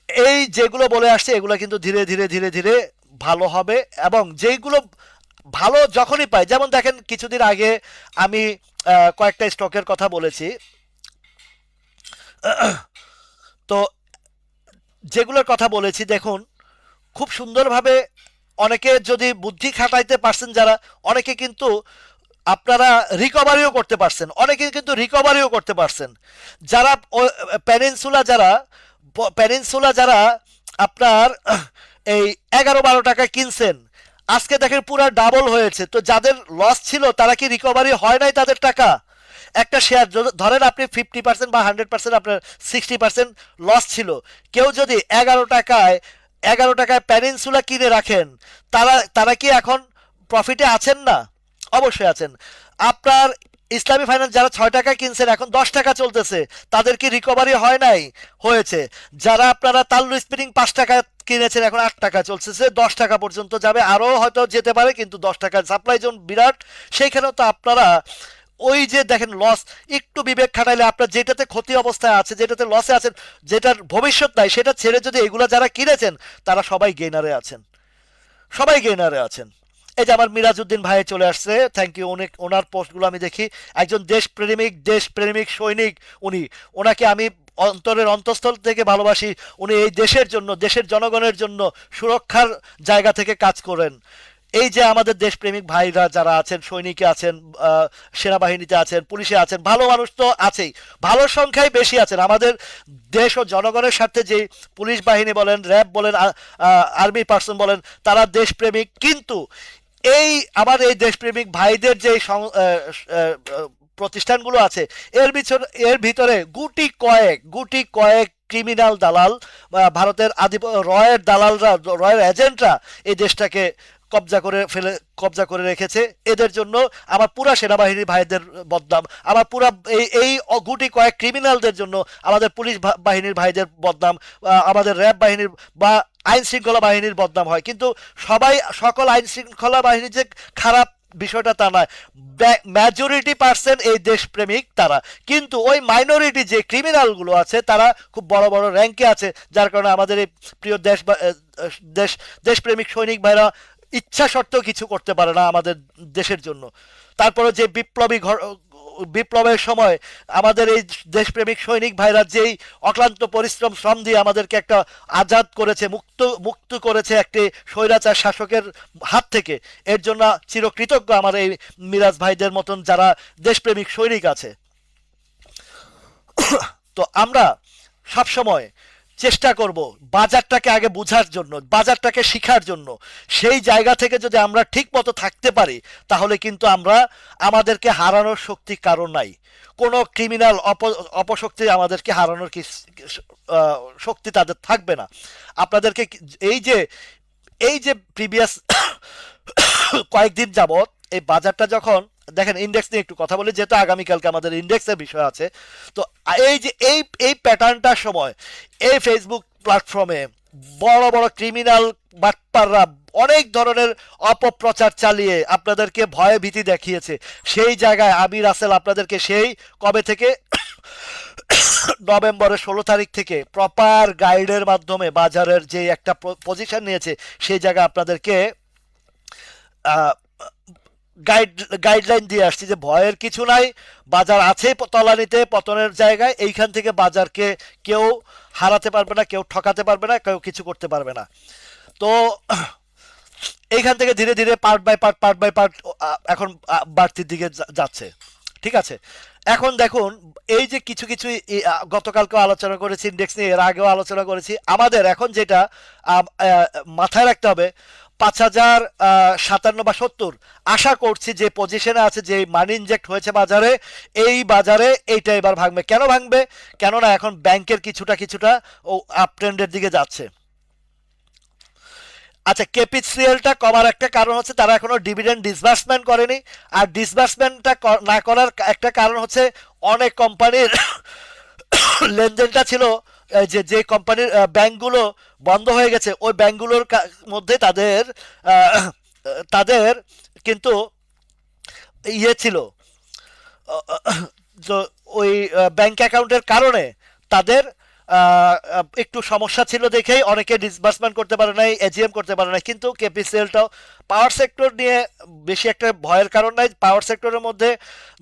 এই যেগুলো বলে আসছে এগুলো কিন্তু ধীরে ধীরে ধীরে ধীরে ভালো হবে। এবং যেইগুলো ভালো যখনই পাই, যেমন দেখেন কিছুদিন আগে আমি কয়েকটা স্টকের কথা বলেছি, তো যেগুলোর কথা বলেছি দেখুন খুব সুন্দরভাবে অনেকে যদি বুদ্ধি খাটাইতে পারছেন যারা, অনেকে কিন্তু আপনারা রিকভারিও করতে পারছেন। যারা প্যানিনসুলা যারা আপনার এই 11-12 টাকা কিনছেন, আজকে দেখেন পুরো ডাবল হয়েছে। তো যাদের লস ছিল তারা কি রিকভারি হয় নাই তাদের টাকা? একটা শেয়ার ধরেন আপনি 50% বা 100%, আপনার 60% লস ছিল, কেউ যদি 11 টাকায় প্যানিনসুলা কিনে রাখেন, তারা তারা কি এখন প্রফিটে আছেন না? অবশ্যই আছেন। আপনার ইসলামী ফাইন্যান্স যারা 6 টাকায় কিনছেন এখন 10 টাকা চলতেছে, তাদের কি রিকভারি হয় নাই? হয়েছে। যারা আপনারা তাল্লু স্পিনিং 5 টাকা কিনেছেন এখন 8 টাকা চলতেছে, 10 টাকা পর্যন্ত যাবে, আরও হয়তো যেতে পারে, কিন্তু 10 টাকার সাপ্লাই জোন বিরাট। সেইখানেও তো আপনারা ওই যে দেখেন লস, একটু বিবেক খাটাইলে আপনার যেটাতে ক্ষতি অবস্থায় আছে, যেটাতে লসে আছেন, যেটার ভবিষ্যৎ নাই, সেটা ছেড়ে যদি এগুলো যারা কিনেছেন তারা সবাই গেইনারে আছেন। এই যে আমার মিরাজউদ্দিন ভাই চলে আসছে, থ্যাংক ইউ। অনেক ওনার পোস্টগুলো আমি দেখি, একজন দেশপ্রেমিক সৈনিক উনি। ওনাকে আমি অন্তরের অন্তঃস্থল থেকে ভালোবাসি। উনি এই দেশের জন্য, দেশের জনগণের জন্য সুরক্ষার জায়গা থেকে কাজ করেন। এই যে আমাদের দেশপ্রেমিক ভাইরা যারা আছেন, সৈনিকে আছেন, সেনাবাহিনীতে আছেন, পুলিশে আছেন, ভালো মানুষ তো আছেই, ভালো সংখ্যায় বেশি আছেন। আমাদের দেশ ও জনগণের স্বার্থে যে পুলিশ বাহিনী বলেন, র্যাব বলেন, আর্মি পার্সন বলেন, তারা দেশপ্রেমিক। কিন্তু এই আমার এই দেশপ্রেমিক ভাইদের যে প্রতিষ্ঠানগুলো আছে, এর ভিতরে গুটি কয়েক ক্রিমিনাল দালাল, ভারতের রয়ের এজেন্টরা এই দেশটাকে কবজা করে রেখেছে। এদের জন্য আমার পুরা সেনাবাহিনী ভাইদের বদনাম, আমার পুরা এই গুটি কয়েক ক্রিমিনালদের জন্য আমাদের পুলিশ বাহিনীর ভাইদের বদনাম, আমাদের র্যাব বাহিনীর বা আইন শৃঙ্খলা বাহিনীর বদনাম হয়। কিন্তু সকল আইন শৃঙ্খলা বাহিনী যে খারাপ, বিষয়টা তা নয়। মেজরিটি% এই দেশপ্রেমিক তারা, কিন্তু ওই মাইনরিটি যে ক্রিমিনালগুলো আছে তারা খুব বড় বড় র্যাঙ্কে আছে, যার কারণে আমাদের এই প্রিয় দেশপ্রেমিক সৈনিক ভাইরা ইচ্ছা সত্ত্বেও কিছু করতে পারে না আমাদের দেশের জন্য। তারপরে যে বিপ্লবের সময় আমাদের এই দেশপ্রেমিক সৈনিক ভাইরা যেই অক্লান্ত পরিশ্রম শ্রম দিয়ে আমাদেরকে একটা আজাদ করেছে, মুক্ত করেছে একটি স্বৈরাচার শাসকের হাত থেকে, এর জন্য চিরকৃতজ্ঞ আমার এই মিরাজ ভাইদের মতন যারা দেশপ্রেমিক সৈনিক আছে। তো আমরা সবসময় চেষ্টা করব বাজারটাকে আগে বোঝার জন্য, বাজারটাকে শিখার জন্য। সেই জায়গা থেকে যদি আমরা ঠিক মতো থাকতে পারি, তাহলে কিন্তু আমাদেরকে হারানোর শক্তি কারণ নাই। কোনো ক্রিমিনাল অপশক্তি আমাদেরকে হারানোর শক্তি তাদের থাকবে না। আপনাদেরকে এই যে প্রিভিয়াস কয়েকদিন যাবৎ এই বাজারটা যখন দেখেন, ইন্ডেক্স নিয়ে একটু কথা বলি যেহেতু আগামীকালকে আমাদের ইন্ডেক্সের বিষয় আছে। তো এই যে এই প্যাটার্নটার সময় এই ফেসবুক প্ল্যাটফর্মে বড় বড় ক্রিমিনাল বাটপাররা অনেক ধরনের অপপ্রচার চালিয়ে আপনাদেরকে ভয়ে ভীতি দেখিয়েছে। সেই জায়গায় আমি রাসেল আপনাদেরকে সেই কবে থেকে নভেম্বরের 16 তারিখ থেকে প্রপার গাইডের মাধ্যমে বাজারের যে একটা পজিশন নিয়েছে, সেই জায়গায় আপনাদেরকে গাইডলাইন দিয়ে আসছি যে ভয়ের কিছু নাই, বাজার আছে তলানিতে, পতনের জায়গায়। এইখান থেকে বাজারকে কেউ হারাতে পারবে না, কেউ ঠকাতে পারবে না, কেউ কিছু করতে পারবে না। তো এইখান থেকে ধীরে ধীরে পার্ট এখন বাড়তির দিকে যাচ্ছে। ঠিক আছে, এখন দেখুন এই যে কিছু কিছু গতকালকেও আলোচনা করেছি ইন্ডেক্স নিয়ে, এর আগেও আলোচনা করেছি। আমাদের এখন যেটা মাথায় রাখতে হবে, 5057 বা 70 আশা করছি যে পজিশনে আছে, যে মানি ইনজেক্ট হয়েছে বাজারে, এই বাজারে এইটা এবার ভাঙবে। কেন ভাঙবে? কেননা এখন ব্যাংকের কিছুটা ও আপ ট্রেন্ডের দিকে যাচ্ছে। আচ্ছা, কেপিসিএলটা কমার একটা কারণ হচ্ছে তারা এখনো ডিভিডেন্ড ডিসবার্সমেন্ট করেনি। আর ডিসবার্সমেন্টটা না করার একটা কারণ হচ্ছে অনেক কোম্পানির লেনদেনটা ছিল যে যে কোম্পানির ব্যাংকগুলো বন্ধ হয়ে গেছে, ওই ব্যাংকগুলোর মধ্যে তাদের তাদের কিন্তু ইয়ে ছিল, তো ওই ব্যাংক অ্যাকাউন্টের কারণে তাদের একটু সমস্যা ছিল দেখেই অনেকে ডিসবার্সমেন্ট করতে পারে নাই, এজিএম করতে পারে নাই। কিন্তু কেপিসিএলটাও পাওয়ার সেক্টর নিয়ে বেশি একটা ভয়ের কারণ নাই। পাওয়ার সেক্টরের মধ্যে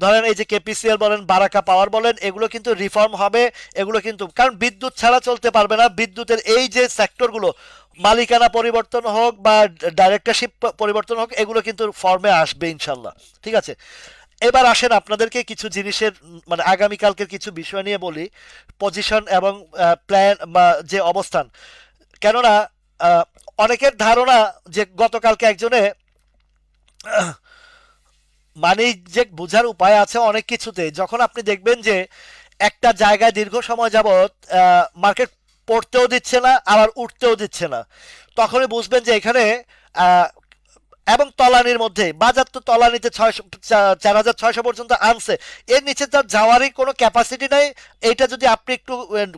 ধরেন এই যে কেপিসিএল বলেন, বারাকা পাওয়ার বলেন, এগুলো কিন্তু রিফর্ম হবে। এগুলো কিন্তু কারণ বিদ্যুৎ ছাড়া চলতে পারবে না। বিদ্যুতের এই যে সেক্টরগুলো মালিকানা পরিবর্তন হোক বা ডাইরেক্টরশিপ পরিবর্তন হোক, এগুলো কিন্তু ফর্মে আসবে ইনশাল্লাহ। ঠিক আছে, এবার আসেন আপনাদেরকে কিছু জিনিসের মানে আগামীকালকের কিছু বিষয় নিয়ে বলি, পজিশন এবং প্ল্যান বা যে অবস্থান। কেননা আহ, অনেকের ধারণা যে গতকালকে একজনে মানে যে বোঝার উপায় আছে অনেক কিছুতে, যখন আপনি দেখবেন যে একটা জায়গায় দীর্ঘ সময় যাবৎ মার্কেট পড়তেও দিচ্ছে না আবার উঠতেও দিচ্ছে না, তখনই বুঝবেন যে এখানে আহ, এবং তলানির মধ্যে বাজার তো তলানিতে 4,600 পর্যন্ত আনছে, এর নিচে তার যাওয়ারই কোনো ক্যাপাসিটি নাই। এইটা যদি আপনি একটু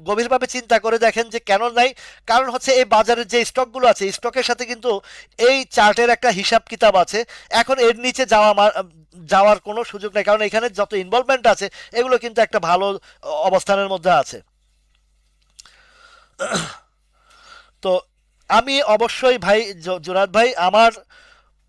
গভীরভাবে চিন্তা করে দেখেন যে কেন নাই, কারণ হচ্ছে এই বাজারের যে স্টকগুলো আছে স্টকের সাথে কিন্তু এই চার্টের একটা হিসাব কিতাব আছে। এখন এর নিচে যাওয়ার কোনো সুযোগ নেই, কারণ এখানে যত ইনভলভমেন্ট আছে এগুলো কিন্তু একটা ভালো অবস্থানের মধ্যে আছে। তো আমি অবশ্যই ভাই, জোনাদ ভাই আমার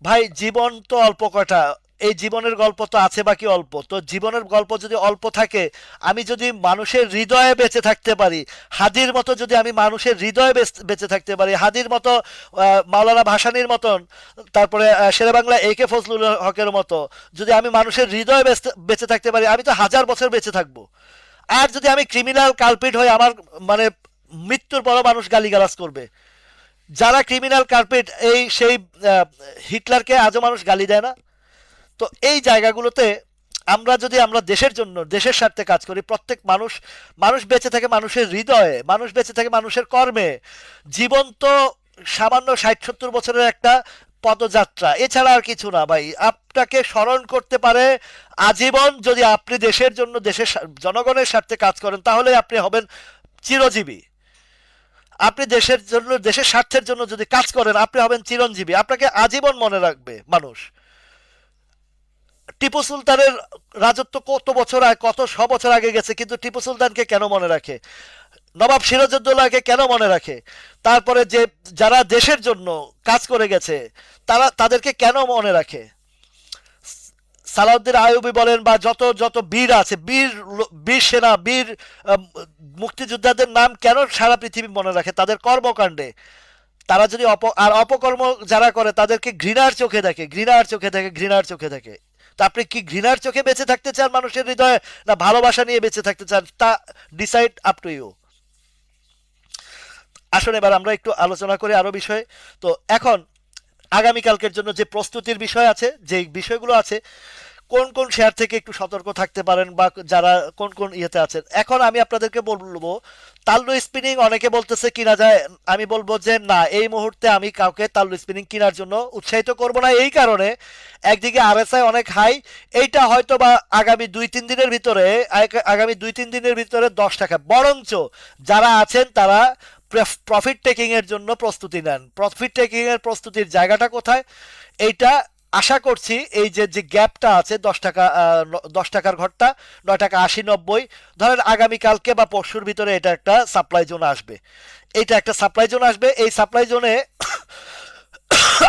ভাই, জীবন তো অল্প কটা, এই জীবনের গল্প তো আছে বাকি অল্প। তো জীবনের গল্প যদি অল্প থাকে, আমি যদি মানুষের হৃদয়ে বেঁচে থাকতে পারি, হাদির মতো যদি আমি মানুষের হৃদয়ে বেঁচে থাকতে পারি, হাদির মতো, মাওলানা ভাসানীর মতন, তারপরে শেরেবাংলা এ কে ফজলুল হকের মতো যদি আমি মানুষের হৃদয়ে বেঁচে থাকতে পারি, আমি তো 1,000 বছর বেঁচে থাকবো। আর যদি আমি ক্রিমিনাল কালপিট হই, আমার মানে মৃত্যুর পরও মানুষ গালিগালাজ করবে। যারা ক্রিমিনাল কার্পেট এই সেই হিটলারকে আজও মানুষ গালি দেয় না। তো এই জায়গাগুলোতে আমরা দেশের জন্য দেশের স্বার্থে কাজ করি, প্রত্যেক মানুষ, মানুষ বেঁচে থাকে মানুষের হৃদয়ে, মানুষ বেঁচে থাকে মানুষের কর্মে। জীবন তো সামান্য 60-70 বছরের একটা পদযাত্রা, এছাড়া আর কিছু না ভাই। আপনাকে স্মরণ করতে পারে আজীবন, যদি আপনি দেশের জন্য দেশের জনগণের স্বার্থে কাজ করেন, তাহলে আপনি হবেন চিরজীবী। আপনি দেশের জন্য দেশের স্বার্থের জন্য যদি কাজ করেন, আপনি হবেন চিরঞ্জীবী, আপনাকে আজীবন মনে রাখবে মানুষ। টিপু সুলতানের রাজত্ব কত বছর আগে, কত 100 বছর আগে গেছে, কিন্তু টিপু সুলতানকে কেন মনে রাখে, নবাব সিরাজউদ্দৌলাকে কেন মনে রাখে, তারপরে যে যারা দেশের জন্য কাজ করে গেছে তাদেরকে কেন মনে রাখে, সালাউদ্দিন আইয়ুবী বলেন বা যত যত বীর আছে, বীর সেনা, বীর মুক্তিযোদ্ধাদের নাম কেন সারা পৃথিবী মনে রাখে, তাদের কর্মকাণ্ডে। তারা যদি আর অপকর্ম যারা করে তাদেরকে ঘৃণার চোখে দেখে, ঘৃণার চোখে দেখে, ঘৃণার চোখে দেখে। তা আপনি কি ঘৃণার চোখে বেঁচে থাকতে চান মানুষের হৃদয়ে, না ভালোবাসা নিয়ে বেঁচে থাকতে চান, তা ডিসাইড আপ টু ইউ। আসুন এবার আমরা একটু আলোচনা করি আরো বিষয়ে। তো এখন আগামীকালকের জন্য যে প্রস্তুতির বিষয় আছে, যে বিষয়গুলো আছে, কোন কোন শেয়ার থেকে একটু সতর্ক থাকতে পারেন বা যারা কোন কোন ইয়েতে আছেন, এখন আমি আপনাদেরকে বলবো। তাল্লু স্পিনিং অনেকে বলতেছে কিনা যায়, আমি বলবো যে না, এই মুহূর্তে আমি কাউকে তাল্লু স্পিনিং কেনার জন্য উৎসাহিত করব না। এই কারণে একদিকে আরএসআই অনেক হাই, এইটা হয়তো বা আগামী 2-3 দিনের ভিতরে 10 টাকা, বরঞ্চ যারা আছেন তারা প্রফিট টেকিং এর জন্য প্রস্তুতি নেন। প্রফিট টেকিং এর প্রস্তুতির জায়গাটা কোথায়, এইটা আশা করছি এই যে যে গ্যাপটা আছে 10 টাকা, 10 টাকার ঘরটা 9 টাকা 80-90, ধরেন আগামীকালকে বা পরশুর ভিতরে এটা একটা সাপ্লাই জোন আসবে। এইটা একটা সাপ্লাই জোন আসবে, এই সাপ্লাই জোনে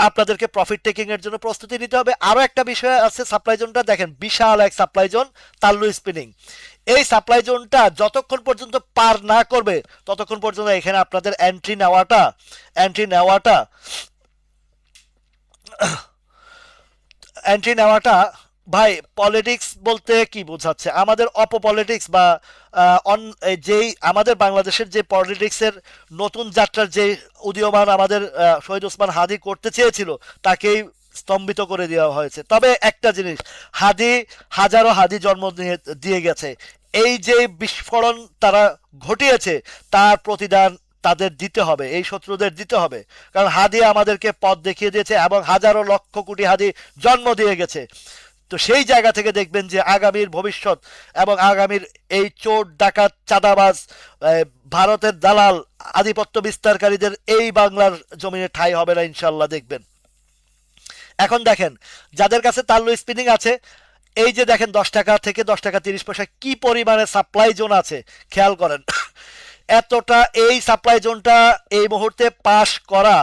আপনাদেরকে প্রফিট টেকিং এর জন্য প্রস্তুতি নিতে হবে। আরো একটা বিষয় আছে, সাপ্লাই জোনটা দেখেন বিশাল এক সাপ্লাই জোন, তাল্লু স্পিনিং। এই সাপ্লাই জোনটা যতক্ষণ পর্যন্ত পার না করবে ততক্ষণ পর্যন্ত এখানে আপনাদের এন্ট্রি নেওয়াটা ভাই, পলিটিক্স বলতে কি বোঝাচ্ছে, আমাদের অপপলিটিক্স বা যেই আমাদের বাংলাদেশের যে পলিটিক্সের নতুন যাত্রার যে উদীয়মান আমাদের শহীদ ওসমান হাদি করতে চেয়েছিল, তাকেই স্তম্ভিত করে দেওয়া হয়েছে। তবে একটা জিনিস, হাদি হাজারো হাদি জন্ম দিয়ে গেছে, এই যে বিস্ফোরণ তারা ঘটিয়েছে তার প্রতিদান তাদের দিতে হবে, এই শত্রুদের দিতে হবে। কারণ হাদি আমাদেরকে পথ দেখিয়ে দিয়েছে এবং হাজারো লক্ষ কোটি হাদি জন্ম দিয়ে গেছে। তো সেই জায়গা থেকে দেখবেন যে আগামীর ভবিষ্যৎ এবং আগামীর এই চোর ডাকাত চাঁদাবাজ ভারতের দালাল আধিপত্য বিস্তারকারীদের এই বাংলার জমিনে ঠাঁই হবে না ইনশাল্লাহ, দেখবেন। এখন দেখেন যাদের কাছে তাল্লু স্পিনিং আছে, এই যে দেখেন 10 টাকা থেকে 10 টাকা 30 পয়সা কি পরিমাণে সাপ্লাই জোন আছে, খেয়াল করেন। এতটা এই সাপ্লাই জোনটা এই মুহূর্তে পাস করা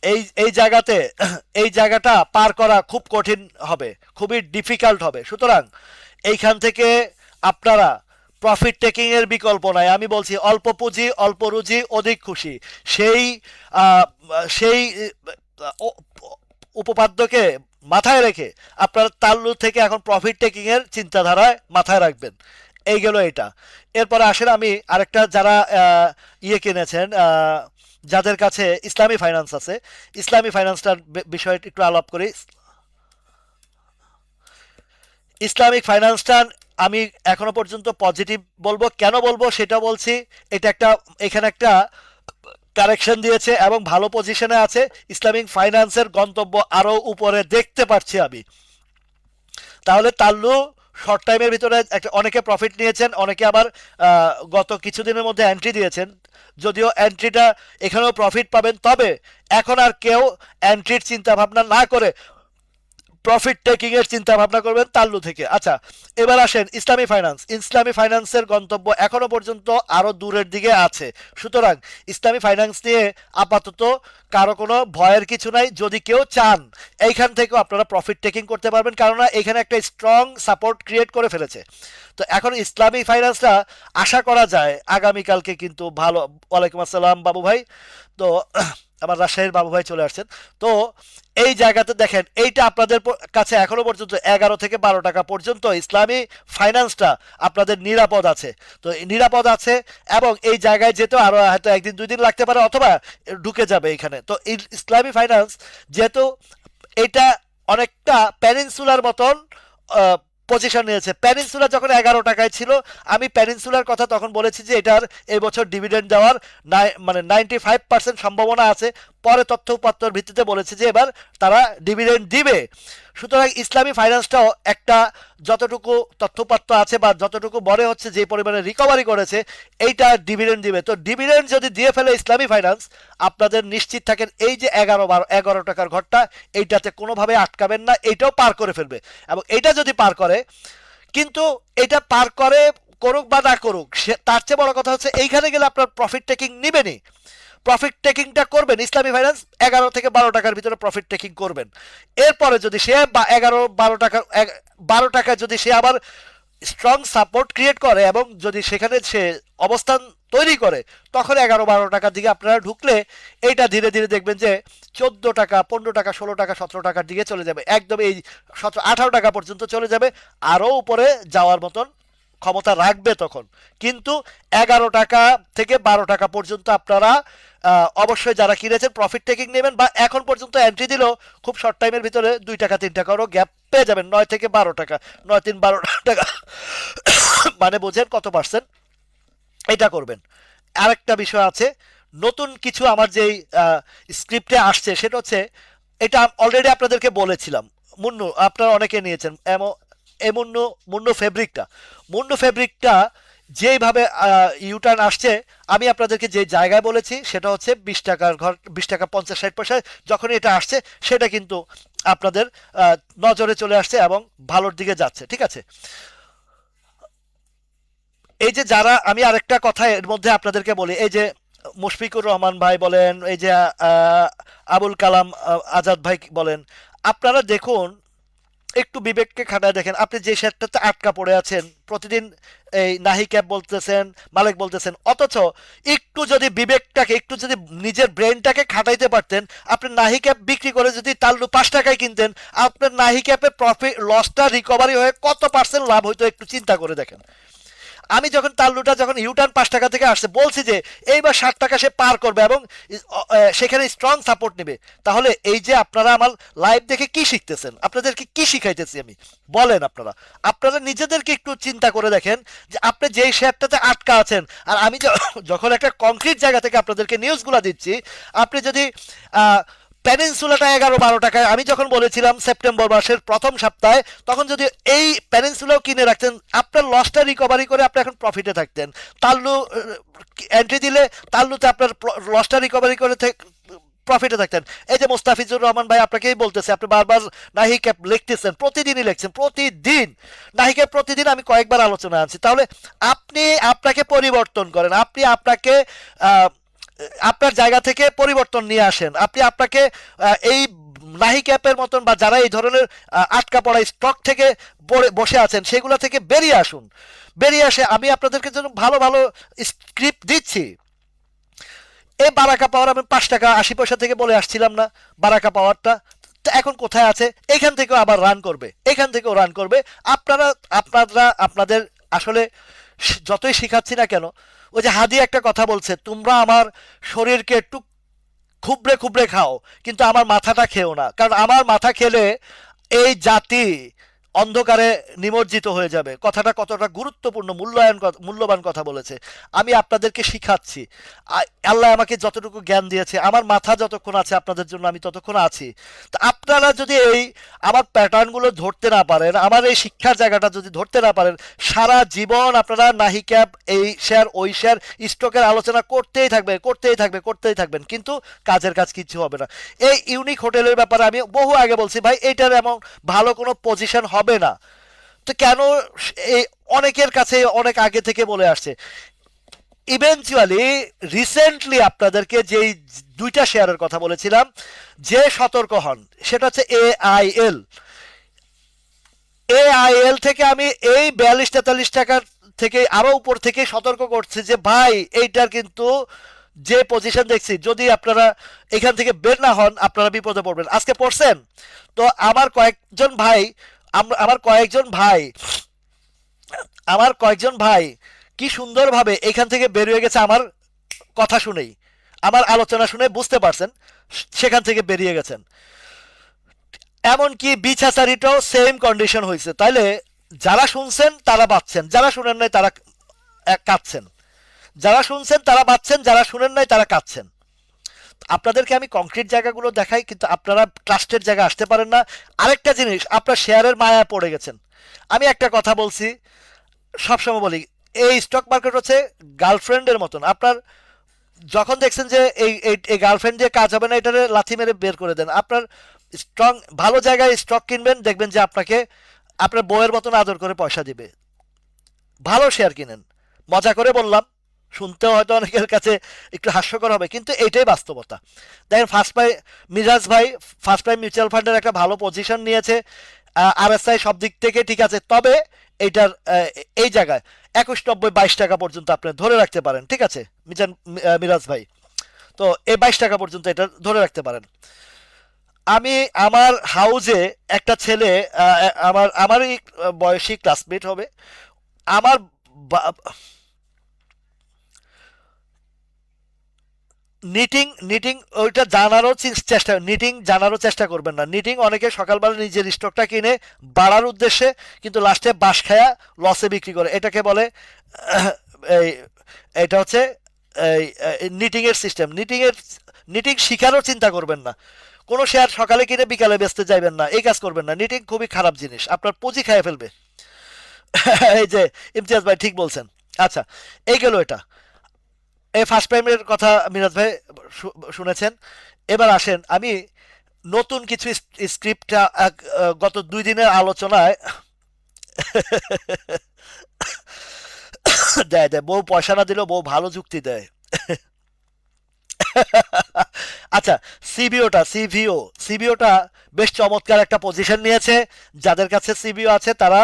এই এই জায়গাতে এই জায়গাটা পার করা খুব কঠিন হবে, খুবই ডিফিকাল্ট হবে। সুতরাং এইখান থেকে আপনারা প্রফিট টেকিং এর বিকল্প নাই। আমি বলছি অল্প পুঁজি অল্প রুজি অধিক খুশি, সেই আহ, সেই উপপাদ্যকে মাথায় রেখে আপনারা তাল্লু থেকে এখন প্রফিট টেকিং এর চিন্তাধারায় মাথায় রাখবেন। এই গেল এটা। এরপরে আসেন আমি আরেকটা, যারা ইয়ে কিনেছেন, যাদের কাছে ইসলামী ফাইন্যান্স আছে, ইসলামী ফাইন্যান্সটার বিষয়ে একটু আলাপ করি। ইসলামিক ফাইন্যান্সটা আমি এখনো পর্যন্ত পজিটিভ বলবো। কেন বলবো সেটা বলছি। এটা একটা, এখানে একটা কারেকশন দিয়েছে এবং ভালো পজিশনে আছে। ইসলামিক ফাইন্যান্সের গন্তব্য আরো উপরে দেখতে পাচ্ছি আমি। তাহলে তাল্লু শর্ট টাইমের ভিতরে একটা, অনেকে প্রফিট নিয়েছেন, অনেকে আবার গত কিছুদিনের মধ্যে এন্ট্রি দিয়েছেন। যদিও এন্ট্রিটা এখানেও প্রফিট পাবেন, তবে এখন আর কেউ এন্ট্রির চিন্তা ভাবনা না করে প্রফিট টেকিং এর চিন্তা ভাবনা করবেন তাল্লু থেকে। আচ্ছা, এবার আসেন ইসলামী ফাইন্যান্স। ইসলামী ফাইন্যান্সের গন্তব্য এখনো পর্যন্ত আরো দূরের দিকে আছে। সুতরাং ইসলামী ফাইন্যান্স নিয়ে আপাতত কারো কোনো ভয়ের কিছু নাই। যদি কেউ চান এইখান থেকেও আপনারা প্রফিট টেকিং করতে পারবেন, কেননা এখানে একটা স্ট্রং সাপোর্ট ক্রিয়েট করে ফেলেছে। তো এখন ইসলামী ফাইন্যান্সটা আশা করা যায় আগামীকালকে কিন্তু ভালো। ওয়ালাইকুম আসসালাম বাবু ভাই। তো আমার রাজশাহীর বাবু ভাই চলে আসছেন। তো এই জায়গাতে দেখেন এইটা আপনাদের কাছে এখনো পর্যন্ত 11 থেকে 12 টাকা পর্যন্ত ইসলামী ফাইন্যান্সটা আপনাদের নিরাপদ আছে। তো নিরাপদ আছে এবং এই জায়গায় যেতেও আরো হয়তো 1 দিন 2 দিন লাগতে পারে, অথবা ঢুকে যাবে এখানে। তো ইসলামী ফাইন্যান্স যেহেতু এটা অনেকটা প্যানিনসুলার মতন পজিশন নিয়েছে। প্যানিনসুলা যখন 11 টাকায় ছিল, আমি প্যানিনসুলার কথা তখন বলেছি যে এটার এই বছর ডিভিডেন্ড দেওয়ার মানে 95% সম্ভাবনা আছে। পরে তথ্য উপাত্তর ভিত্তিতে বলেছে যে এবার তারা ডিভিডেন্ড দিবে। সুতরাং ইসলামী ফাইন্যান্সটাও একটা, যতটুকু তথ্যপাত্র আছে বা যতটুকু মনে হচ্ছে যে পরিমাণে রিকভারি করেছে, এইটা ডিভিডেন্ড দিবে। তো ডিভিডেন্ড যদি দিয়ে ফেলে ইসলামী ফাইন্যান্স, আপনাদের নিশ্চিত থাকেন এই যে 11 টাকার ঘরটা, এইটাতে কোনোভাবে আটকাবেন না, এইটাও পার করে ফেলবে। এবং এইটা যদি পার করে, কিন্তু এটা পার করে করুক বা না করুক, তার চেয়ে বড় কথা হচ্ছে এইখানে গেলে আপনার প্রফিট টেকিং নিবেনই, প্রফিট টেকিংটা করবেন। ইসলামী ফাইন্যান্স 11 থেকে 12 টাকার ভিতরে প্রফিট টেকিং করবেন। এরপরে যদি সে 12 টাকা যদি সে আবার স্ট্রং সাপোর্ট ক্রিয়েট করে এবং যদি সেখানে সে অবস্থান তৈরি করে, তখন 11-12 টাকার দিকে আপনারা ঢুকলে এইটা ধীরে ধীরে দেখবেন যে 14 টাকা 15 টাকা 16 টাকা 17 টাকার দিকে চলে যাবে, একদম এই 17-18 টাকা পর্যন্ত চলে যাবে, আরও উপরে যাওয়ার মতন ক্ষমতা রাখবে তখন। কিন্তু 11 টাকা থেকে 12 টাকা পর্যন্ত আপনারা অবশ্যই যারা কিনেছেন প্রফিট টেকিং নেবেন, বা এখন পর্যন্ত এন্ট্রি দিলেও খুব শর্ট টাইমের ভিতরে 2 টাকা 3 টাকারও গ্যাপ পেয়ে যাবেন। 9 থেকে 12 টাকা, 9-3-12 টাকা মানে বোঝেন কত পার্সেন্ট এটা করবেন। আরেকটা বিষয় আছে, নতুন কিছু আমার যেই স্ক্রিপ্টে আসছে সেটা হচ্ছে, এটা অলরেডি আপনাদেরকে বলেছিলাম, মুন্নু আপনারা অনেকে নিয়েছেন, এই মুন্নু ফেব্রিকটা, মুন্নু ফেব্রিকটা যেইভাবে ইউটার্ন আসছে, আমি আপনাদেরকে যে জায়গায় বলেছি সেটা হচ্ছে 20 টাকার ঘর, 20 টাকা 50-60 পয়সায় যখন এটা আসছে, সেটা কিন্তু আপনাদের নজরে চলে আসছে এবং ভালোর দিকে যাচ্ছে। ঠিক আছে, এই যে যারা, আমি আরেকটা কথা এর মধ্যে আপনাদেরকে বলি, এই যে মুশফিকুর রহমান ভাই বলেন, এই যে আবুল কালাম আজাদ ভাই বলেন, আপনারা দেখুন, একটু বিবেককে খাটায় দেখেন, আপনি যে শেয়ারটাতে আটকা পড়ে আছেন, প্রতিদিন এই নাহি ক্যাপ বলতেছেন, মালিক বলতেছেন, অথচ একটু যদি বিবেকটাকে, একটু যদি নিজের ব্রেনটাকে খাটাইতে পারতেন, আপনি নাহি ক্যাপ বিক্রি করে যদি তাল্লু 5 টাকায় কিনতেন, আপনার নাহি ক্যাপের প্রফিট লসটা রিকভারি হয়ে কত পার্সেন্ট লাভ হইতো একটু চিন্তা করে দেখেন। আমি যখন তাল্লুটা যখন ইউটার্ন 5 টাকা থেকে আসছে বলছি যে এইবার 60 টাকা সে পার করবে এবং সেখানে স্ট্রং সাপোর্ট নেবে। তাহলে এই যে আপনারা আমার লাইভ দেখে কি শিখতেছেন, আপনাদেরকে কি শিখাইতেছি আমি বলেন? আপনারা আপনারা নিজেদেরকে একটু চিন্তা করে দেখেন যে আপনি যেই শেয়ারটাতে আটকা আছেন, আর আমি যখন একটা কংক্রিট জায়গা থেকে আপনাদেরকে নিউজগুলো দিচ্ছি, আপনি যদি প্যানিনসুলাটা 11-12 টাকায় আমি যখন বলেছিলাম সেপ্টেম্বর মাসের প্রথম সপ্তাহে, তখন যদি এই প্যানিনসুলাও কিনে রাখতেন আপনার লসটা রিকভারি করে আপনি এখন প্রফিটে থাকতেন। তাল্লু এন্ট্রি দিলে তাল্লুতে আপনার লসটা রিকভারি করে প্রফিটে থাকতেন। এই যে মোস্তাফিজুর রহমান ভাই আপনাকেই বলতেছে, আপনি বারবার নাহি ক্যাপ লিখতেছেন, প্রতিদিনই লিখছেন, প্রতিদিন নাহি ক্যাপ, প্রতিদিন আমি কয়েকবার আলোচনা আনছি। তাহলে আপনি আপনাকে পরিবর্তন করেন, আপনি আপনাকে আপনার জায়গা থেকে পরিবর্তন নিয়ে আসেন, আপনি আপনাকে এই নাহি ক্যাপের মতন বা যারা এই ধরনের আটকা পড়া স্টক থেকে বসে আছেন সেগুলো থেকে বেরিয়ে আসুন। বেরিয়ে আসে আমি আপনাদেরকে জন্য ভালো ভালো স্ক্রিপ্ট দিচ্ছি। এই বারাকা পাওয়ার আমি 5 টাকা 80 পয়সা থেকে বলে আসছিলাম না, বারাকা পাওয়ারটা এখন কোথায় আছে? এখান থেকেও আবার রান করবে, এখান থেকেও রান করবে। আপনারা আপনাদের আসলে যতই শিখাচ্ছি না কেন, ওই যে হাদি একটা কথা বলছে, তোমরা আমার শরীরকে একটু খুবড়ে খুবড়ে খাও কিন্তু আমার মাথাটা খেও না, কারণ আমার মাথা খেলে এই জাতি অন্ধকারে নিমজ্জিত হয়ে যাবে। কথাটা কতটা গুরুত্বপূর্ণ মূল্যবান কথা বলেছে। আমি আপনাদেরকে শিখাচ্ছি, আল্লাহ আমাকে যতটুকু জ্ঞান দিয়েছে, আমার মাথা যতক্ষণ আছে আপনাদের জন্য আমি ততক্ষণ আছি। তা আপনারা যদি এই আমার প্যাটার্নগুলো ধরতে না পারেন, আমার এই শিক্ষার জায়গাটা যদি ধরতে না পারেন, সারা জীবন আপনারা নাহি ক্যাপ, এই শেয়ার ওই শেয়ার, স্টকের আলোচনা করতেই থাকবেন, কিন্তু কাজের কাজ কিছু হবে না। এই ইউনিক হোটেলের ব্যাপারে আমি বহু আগে বলছি ভাই, এইটার এমন ভালো কোনো পজিশন হবে না। তো কেন এই অনেকের কাছে অনেক আগে থেকে বলে আসছে, ইভেনচুয়ালি রিসেন্টলি আপনাদেরকে যেই 2টা শেয়ারের কথা বলেছিলাম, যে সতর্ক হন সেটা হচ্ছে AIL। AIL থেকে আমি এই 42-43 টাকার থেকে আরো উপর থেকে সতর্ক করছি যে ভাই এইটার কিন্তু যে পজিশন দেখছি, যদি আপনারা এখান থেকে বের না হন আপনারা বিপদে পড়বেন। আজকে পড়ছেন তো আমার কয়েকজন ভাই আমার কয়েকজন ভাই কি সুন্দরভাবে এখান থেকে বের হয়ে গেছে, আমার কথা শুনেই, আমার আলোচনা শুনে বুঝতে পারছেন, সেখান থেকে বেরিয়ে গেছেন। এমনকি বিছাচারিটাও সেম কন্ডিশন হয়েছে। তাইলে যারা শুনছেন তারা বাঁচছেন, যারা শুনেন নাই তারা কাঁদছেন। যারা শুনছেন তারা বাঁচছেন, যারা শুনেন নাই তারা কাঁদছেন। আপনাদেরকে আমি কংক্রিট জায়গাগুলো দেখাই, কিন্তু আপনারা ট্রাস্টের জায়গা আসতে পারেন না। আরেকটা জিনিস, আপনার শেয়ারের মায়া পড়ে গেছেন। আমি একটা কথা বলছি, সবসময় বলি, এই স্টক মার্কেট হচ্ছে গার্লফ্রেন্ডের মতন। আপনার যখন দেখছেন যে এই গার্লফ্রেন্ড দিয়ে কাজ হবে না, এটারে লাথি মেরে বের করে দেন। আপনার স্ট্রং ভালো জায়গায় স্টক কিনবেন, দেখবেন যে আপনাকে আপনার বউয়ের মতন আদর করে পয়সা দিবে। ভালো শেয়ার কিনেন। মজা করে বললাম, শুনতেও হয়তো অনেকের কাছে একটু হাস্যকর হবে, কিন্তু এটাই বাস্তবতা। দেখেন মিরাজ ভাই ফার্স্ট প্রাইম মিউচুয়াল ফান্ডের একটা ভালো পজিশন নিয়েছে, RSI সব দিক থেকে ঠিক আছে, তবে এইটার এই জায়গায় 21.90 22 টাকা পর্যন্ত আপনি ধরে রাখতে পারেন, ঠিক আছে মিরাজ ভাই? তো এই 22 টাকা পর্যন্ত এটা ধরে রাখতে পারেন। আমি আমার হাউজে একটা ছেলে, আমারই বয়সী ক্লাসমেট হবে, আমার নিটিং ওইটা জানারও চেষ্টা করবেন না। নিটিং অনেকে সকালবেলা নিজের স্টকটা কিনে বাড়ার উদ্দেশ্যে, কিন্তু লাস্টে বাঁশ খায়া লসে বিক্রি করে। এটাকে বলে এই এটা হচ্ছে এই নিটিং এর সিস্টেম। নিটিং শিখারও চিন্তা করবেন না। কোনো শেয়ার সকালে কিনে বিকালে বেচতে যাইবেন না, এই কাজ করবেন না। নিটিং খুবই খারাপ জিনিস, আপনার পুঁজি খাইয়ে ফেলবে। এই যে ইমতিয়াজ ভাই ঠিক বলছেন। আচ্ছা, এই গেল এটা। এই ফার্স্ট প্রাইমের কথা মিরাজ ভাই শুনেছেন। এবার আসেন, আমি নতুন কিছু স্ক্রিপ্টটা গত 2 দিনের আলোচনায় দেয় বউ পয়সা না দিলেও বউ ভালো যুক্তি দেয়। আচ্ছা, সিবিওটা বেশ চমৎকার একটা পজিশন নিয়েছে। যাদের কাছে সিবিও আছে তারা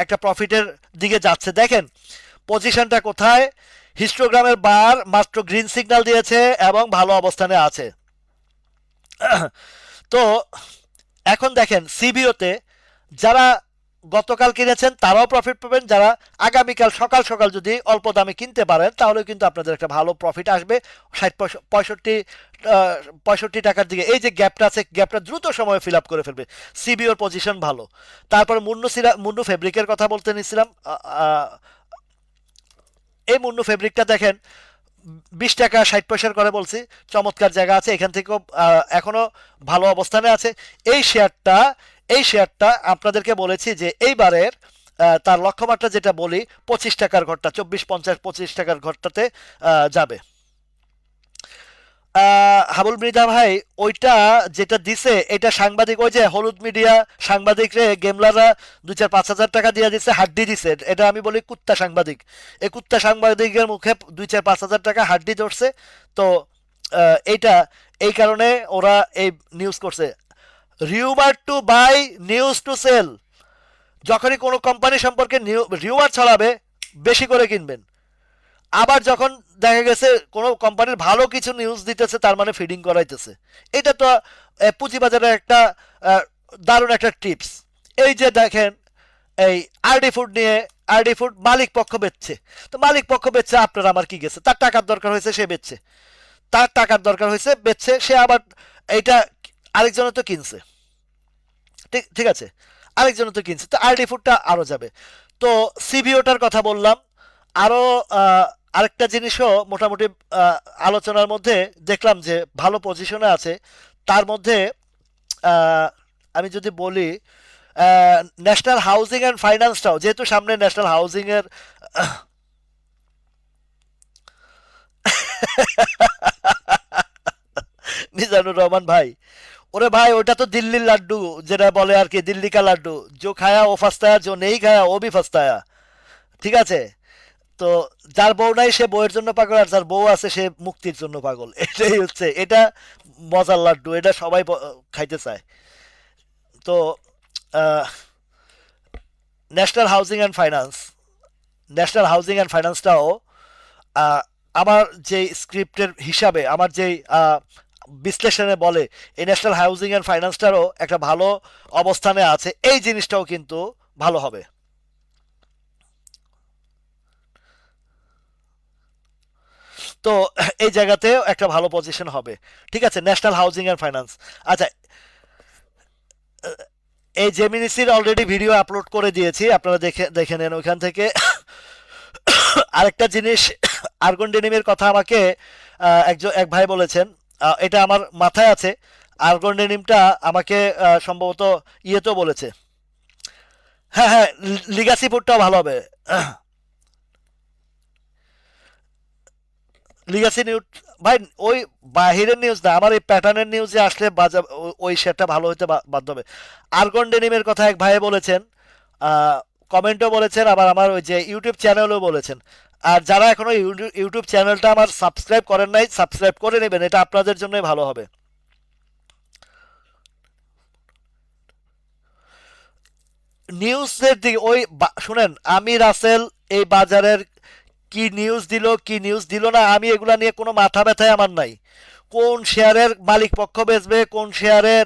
একটা প্রফিটের দিকে যাচ্ছে। দেখেন পজিশনটা কোথায়, হিস্টোগ্রামের বার মাত্র গ্রিন সিগন্যাল দিয়েছে এবং ভালো অবস্থানে আছে। তো এখন দেখেন সিবিওতে যারা গতকাল কিনেছেন তারাও প্রফিট পাবেন, যারা আগামীকাল সকাল সকাল যদি অল্প দামে কিনতে পারেন তাহলে কিন্তু আপনাদের একটা ভালো প্রফিট আসবে। 60 65 টাকার দিকে এই যে গ্যাপটা আছে, গ্যাপটা দ্রুত সময়ে ফিল আপ করে ফেলবে। সিবিওর পজিশন ভালো। তারপরে মুন্নু ফেব্রিকের কথা বলতে নিছিলাম। এই মুন্নু ফেব্রিকটা দেখেন 20 টাকা 60 পয়সার করে বলছি, চমৎকার জায়গা আছে, এখান থেকেও এখনো ভালো অবস্থানে আছে। এই শেয়ারটা এই শেয়ারটা আপনাদেরকে বলেছি যে এইবারের তার লক্ষ্যমাত্রা যেটা বলি 25 টাকার ঘরটা, 24 50 25 টাকার ঘরটাতে যাবে। হাবুল মৃধা ভাই, ওইটা যেটা দিছে এটা সাংবাদিক, ওই যে হলুদ মিডিয়া সাংবাদিক রে গেমলাররা 2 4 5 হাজার টাকা দিয়ে দিছে, হাড্ডি দিছে, এটা আমি বলি কুত্তা সাংবাদিক। এই কুত্তা সাংবাদিকের মুখে 2 4 5 হাজার টাকা হাড্ডি ধরছে। তো এইটা এই কারণে ওরা এই নিউজ করছে, rumour to buy news to sell. যখনই কোনো কোম্পানি সম্পর্কে রিউমার ছড়াবে বেশি করে কিনবেন। আবার যখন দেখা গেছে কোনো কোম্পানির ভালো কিছু নিউজ দিতেছে তার মানে ফিডিং করাইতেছে। এটা তো পুঁজিবাজারের একটা দারুণ একটা টিপস। এই যে দেখেন এই আরডি ফুড নিয়ে, আরডি ফুড মালিক পক্ষ বেচছে, তো মালিক পক্ষ বেচছে, আপনার আমার কি গেছে, তার টাকার দরকার হয়েছে সে বেচছে, তার টাকার দরকার হয়েছে বেচছে, সে আবার এইটা আরেকজনে তো কিনছে, ঠিক ঠিক আছে, আরেকজনে তো কিনছে, তো আরডি ফুডটা আরও যাবে। তো সিবিওটার কথা বললাম। আরও আরেকটা জিনিসও মোটামুটি আলোচনার মধ্যে দেখলাম যে ভালো পজিশনে আছে। তার মধ্যে আহ, আমি যদি বলি ন্যাশনাল হাউজিং অ্যান্ড ফাইন্যান্সটাও, যেহেতু সামনে ন্যাশনাল হাউজিংয়ের মিজানুর রহমান ভাই, ওরে ভাই ওটা তো দিল্লির লাড্ডু, যেটা বলে আর কি, দিল্লি কা লাড্ডু, জো খায়া ও ফাস্তায়া, জো নেই খায়া ও ভি ফাস্তায়া। ঠিক আছে, তো যার বউ নাই সে বউয়ের জন্য পাগল, আর যার বউ আছে সে মুক্তির জন্য পাগল। এটাই হচ্ছে এটা, মজার লাড্ডু, এটা সবাই খাইতে চায়। তো national housing and finance, national housing and ফাইন্যান্সটাও আমার যে স্ক্রিপ্টের হিসাবে, আমার যেই বিশ্লেষণে বলে এই ন্যাশনাল হাউজিং অ্যান্ড ফাইন্যান্সটারও একটা ভালো অবস্থানে আছে, এই জিনিসটাও কিন্তু ভালো হবে। তো এই জায়গাতেও একটা ভালো পজিশন হবে। ঠিক আছে, ন্যাশনাল হাউজিং অ্যান্ড ফাইন্যান্স। আচ্ছা, এই জেমিনিসির অলরেডি ভিডিও আপলোড করে দিয়েছি, আপনারা দেখে দেখে নেন ওইখান থেকে। আরেকটা জিনিস, আর্গন ডেনিমের কথা আমাকে এক ভাই বলেছেন, এটা আমার মাথায় আছে। আর্গন ডেনিমটা আমাকে সম্ভবত ইয়েতেও বলেছে। হ্যাঁ হ্যাঁ, লিগাসি ফুডটাও ভালো হবে। লিগাসি নিউজ ভাই, ওই বাহিরের নিউজ না, আমার এই প্যাটার্নের নিউজে আসলে বাজার ওই শেয়ারটা ভালো হতে বাধ্য হবে। আর্গন ডেনিমের কথা এক ভাই বলেছেন, কমেন্টও বলেছেন, আবার আমার ওই যে ইউটিউব চ্যানেলেও বলেছেন। আর যারা এখনো ইউটিউব চ্যানেলটা আমার সাবস্ক্রাইব করেন নাই, সাবস্ক্রাইব করে নেবেন, এটা আপনাদের জন্যই ভালো হবে। নিউজের দিকে ওই শুনেন, আমি রাসেল এই বাজারের কি নিউজ দিল কি নিউজ দিল না, আমি এগুলা নিয়ে কোনো মাথা ব্যথায় আমার নাই। কোন শেয়ারের মালিক পক্ষ বেচবে, কোন শেয়ারের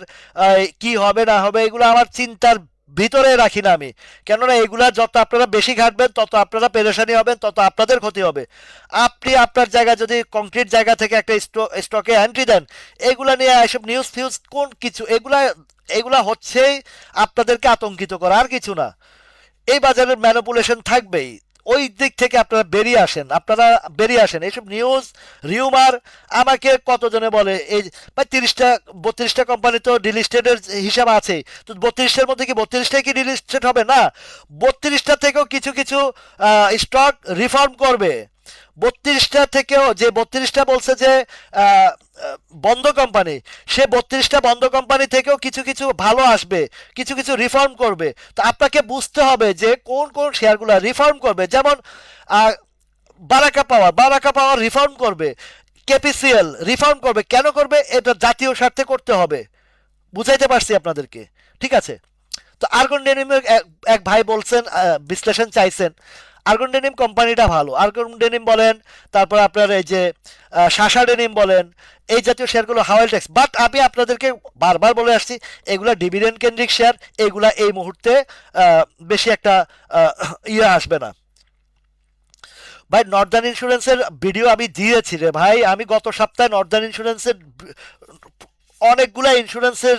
কি হবে না হবে, এগুলো আমার চিন্তার ভিতরে রাখি না আমি। কেননা এগুলা যত আপনারা বেশি ঘাটবেন তত আপনারা পেরেশানি হবেন, তত আপনাদের ক্ষতি হবে। আপনি আপনার জায়গায় যদি কংক্রিট জায়গা থেকে একটা স্টকে এন্ট্রি দেন, এগুলা নিয়ে এসব নিউজ ফিউজ কোন কিছু, এগুলা এগুলা হচ্ছেই আপনাদেরকে আতঙ্কিত করা, আর কিছু না। এই বাজারের ম্যানিপুলেশন থাকবেই, ওই দিক থেকে আপনারা বেরিয়ে আসেন, আপনারা বেরিয়ে আসেন। এইসব নিউজ রিউমার আমাকে কতজনে বলে, এই ভাই 30টা 32টা কোম্পানি তো ডিলিস্টেডের হিসাব আছেই, তো 32টার মধ্যে কি 32টাই কি ডিলিস্টেড হবে না? 32টা থেকেও কিছু কিছু স্টক রিফর্ম করবে। 32টা থেকেও যে 32টা বলছে যে আহ, বন্ধ কোম্পানি, সে 32টা বন্ধ কোম্পানি থেকেও কিছু কিছু ভালো আসবে, কিছু কিছু রিফর্ম করবে। তো আপনাকে বুঝতে হবে যে কোন কোন শেয়ারগুলো রিফর্ম করবে। যেমন আহ, বারাকা পাওয়ার রিফর্ম করবে, কেপিসিএল রিফর্ম করবে। কেন করবে? এটা জাতীয় স্বার্থে করতে হবে। বুঝাইতে পারছি আপনাদেরকে, ঠিক আছে? তো আর্গন ডেনিমের এক ভাই বলছেন, বিশ্লেষণ চাইছেন, আর্গন ডেনিম কোম্পানিটা ভালো, আর্গন ডেনিম বলেন, তারপর আপনার এই যে শাসা ডেনিম বলেন, এই জাতীয় শেয়ারগুলো হাওয়াল ট্যাক্স। বাট আমি আপনাদেরকে বারবার বলে আসছি, এগুলা ডিভিডেন্ড কেন্দ্রিক শেয়ার, এগুলা এই মুহূর্তে বেশি একটা আহ, ইয়ে আসবে না। ভাই নর্দার্ন ইন্স্যুরেন্সের ভিডিও আমি দিয়েছি রে ভাই, আমি গত সপ্তাহে নর্দার্ন ইন্স্যুরেন্সের অনেকগুলা ইন্স্যুরেন্সের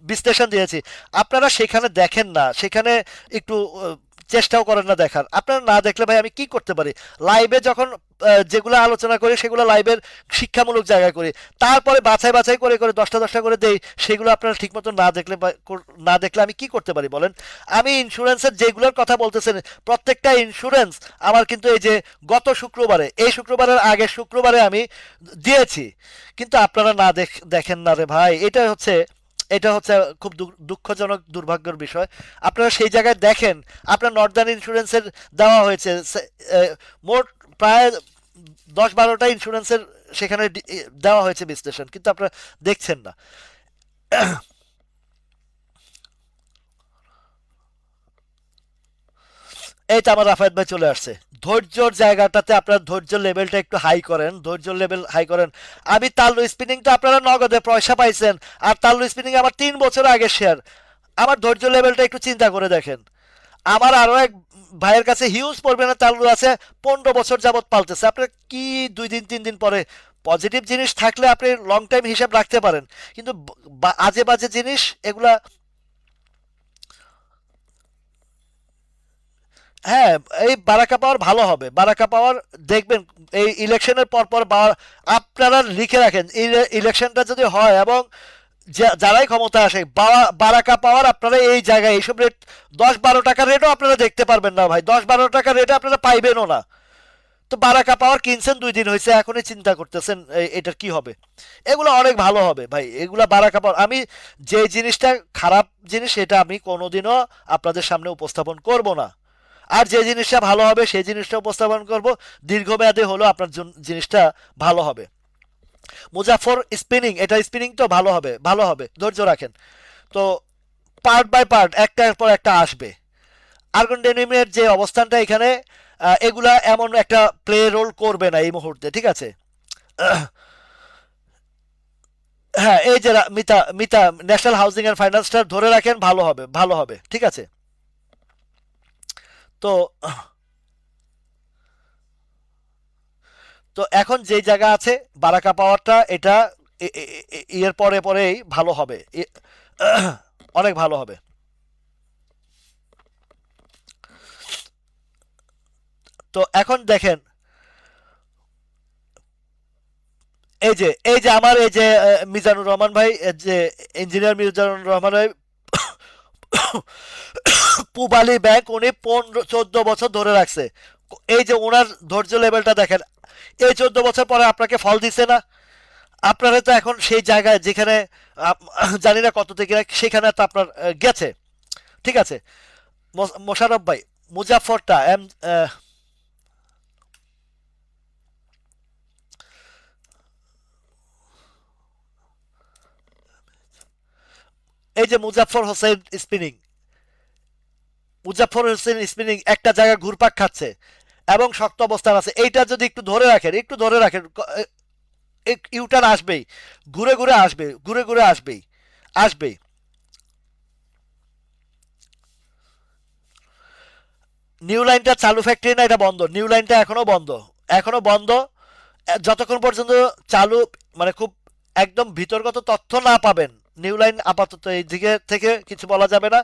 বিশ্লেষণ দিয়েছি। আপনারা সেখানে দেখেন না, সেখানে একটু চেষ্টাও করেন না দেখার। আপনারা না দেখলে ভাই আমি কি করতে পারি? লাইভে যখন যেগুলো আলোচনা করি সেগুলো লাইভের শিক্ষামূলক জায়গায় করি, তারপরে বাছাই বাছাই করে করে 10টা করে দেই, সেগুলো আপনারা ঠিকমতো না দেখলে না দেখলে আমি কি করতে পারি বলেন? আমি ইন্স্যুরেন্সের যেগুলোর কথা বলতেছেন প্রত্যেকটা ইন্স্যুরেন্স আমার কিন্তু এই যে গত শুক্রবারে, এই শুক্রবারের আগের শুক্রবারে আমি দিয়েছি, কিন্তু আপনারা না দেখেন না রে ভাই। এটা হচ্ছে খুব দুঃখজনক দুর্ভাগ্যের বিষয়। আপনারা সেই জায়গায় দেখেন, আপনার নর্দার্ন ইন্স্যুরেন্সের দেওয়া হয়েছে মোট প্রায় 10-12টা ইন্স্যুরেন্সের সেখানে দেওয়া হয়েছে বিশ্লেষণ, কিন্তু আপনারা দেখছেন না। এই তো আমার রাফায়েত ভাই চলে আসছে। ধৈর্যর জায়গাটাতে আপনার ধৈর্য লেভেলটা একটু হাই করেন, ধৈর্য লেভেল হাই করেন। আমি তাল্লু স্পিনিং তো আপনারা নগদে পয়সা পাইছেন, আর তাল্লু স্পিনিং আমার 3 বছর আগে শেয়ার। আমার ধৈর্য লেভেলটা একটু চিন্তা করে দেখেন। আমার আরো এক ভাইয়ের কাছে হিউজ পরিমাণে তাল্লু আছে, 15 বছর যাবত পালতেছে। আপনার কি 2 দিন 3 দিন পরে পজিটিভ জিনিস থাকলে আপনি লং টাইম হিসাব রাখতে পারেন, কিন্তু আজে বাজে জিনিস এগুলা। হ্যাঁ, এই বারাকা পাওয়ার ভালো হবে, বারাকা পাওয়ার দেখবেন এই ইলেকশনের পর পর আপনারা লিখে রাখেন, ইলেকশনটা যদি হয় এবং যারাই ক্ষমতা আসে, বারাকা পাওয়ার আপনারা এই জায়গায় এইসব রেট 10-12 টাকার রেটও আপনারা দেখতে পারবেন না ভাই, 10-12 টাকার রেটে আপনারা পাইবেনও না। তো বারাকা পাওয়ার কিনছেন 2 দিন হয়েছে, এখনই চিন্তা করতেছেন এটার কি হবে। এগুলো অনেক ভালো হবে ভাই, এগুলা বারাকা পাওয়ার। আমি যে জিনিসটা খারাপ জিনিস সেটা আমি কোনোদিনও আপনাদের সামনে উপস্থাপন করব না, আর যে জিনিসটা ভালো হবে সেই জিনিসটা উপস্থাপন করব। দীর্ঘমেয়াদে হলো আপনার জিনিসটা ভালো হবে। মুজাফর স্পিনিং, এটা স্পিনিং তো ভালো হবে, ভালো হবে, ধৈর্য রাখেন। তো পার্ট বাই পার্ট একটার পর একটা আসবে। আর্গন ডেনিমের যে অবস্থানটা এখানে, এগুলা এমন একটা প্লে রোল করবে না এই মুহূর্তে, ঠিক আছে? হ্যাঁ, এই যে Mita Mita national housing and ফাইন্যান্সটা ধরে রাখেন, ভালো হবে, ভালো হবে, ঠিক আছে? তো তো এখন যেই জায়গা আছে বারাকা পাওয়ারটা, এটা ইয়ের পরে পরেই ভালো হবে, অনেক ভালো হবে। তো এখন দেখেন, এই যে আমার এই যে মিজানুর রহমান ভাই, যে ইঞ্জিনিয়ার মিজানুর রহমান ভাই, পুবালি ব্যাংক উনি 15-14 বছর ধরে রাখছে। এই যে ওনার ধৈর্য লেভেলটা দেখেন, এই 14 বছর পরে আপনাকে ফল দিছে না? আপনারা তো এখন সেই জায়গায় যেখানে জানি না কত থেকে সেখানে তো আপনার গেছে, ঠিক আছে? মোশাররফ ভাই, মুজাফরটা এই যে মুজাফর হোসেন স্পিনিং, মুজাফর হোসেন স্পিনিং একটা জায়গায় ঘুরপাক খাচ্ছে এবং শক্ত অবস্থান আছে। এইটা যদি একটু ধরে রাখেন, একটু ধরে রাখেন, ইউটার্ন আসবেই, ঘুরে ঘুরে আসবে, ঘুরে ঘুরে আসবেই, আসবেই। নিউ লাইনটা চালু ফ্যাক্টরি না, এটা বন্ধ, নিউ লাইনটা এখনো বন্ধ, এখনো বন্ধ। যতক্ষণ পর্যন্ত চালু, মানে খুব একদম ভিতরগত তথ্য না পাবেন, নিউ লাইন আপাতত এই দিকে থেকে কিছু বলা যাবে না,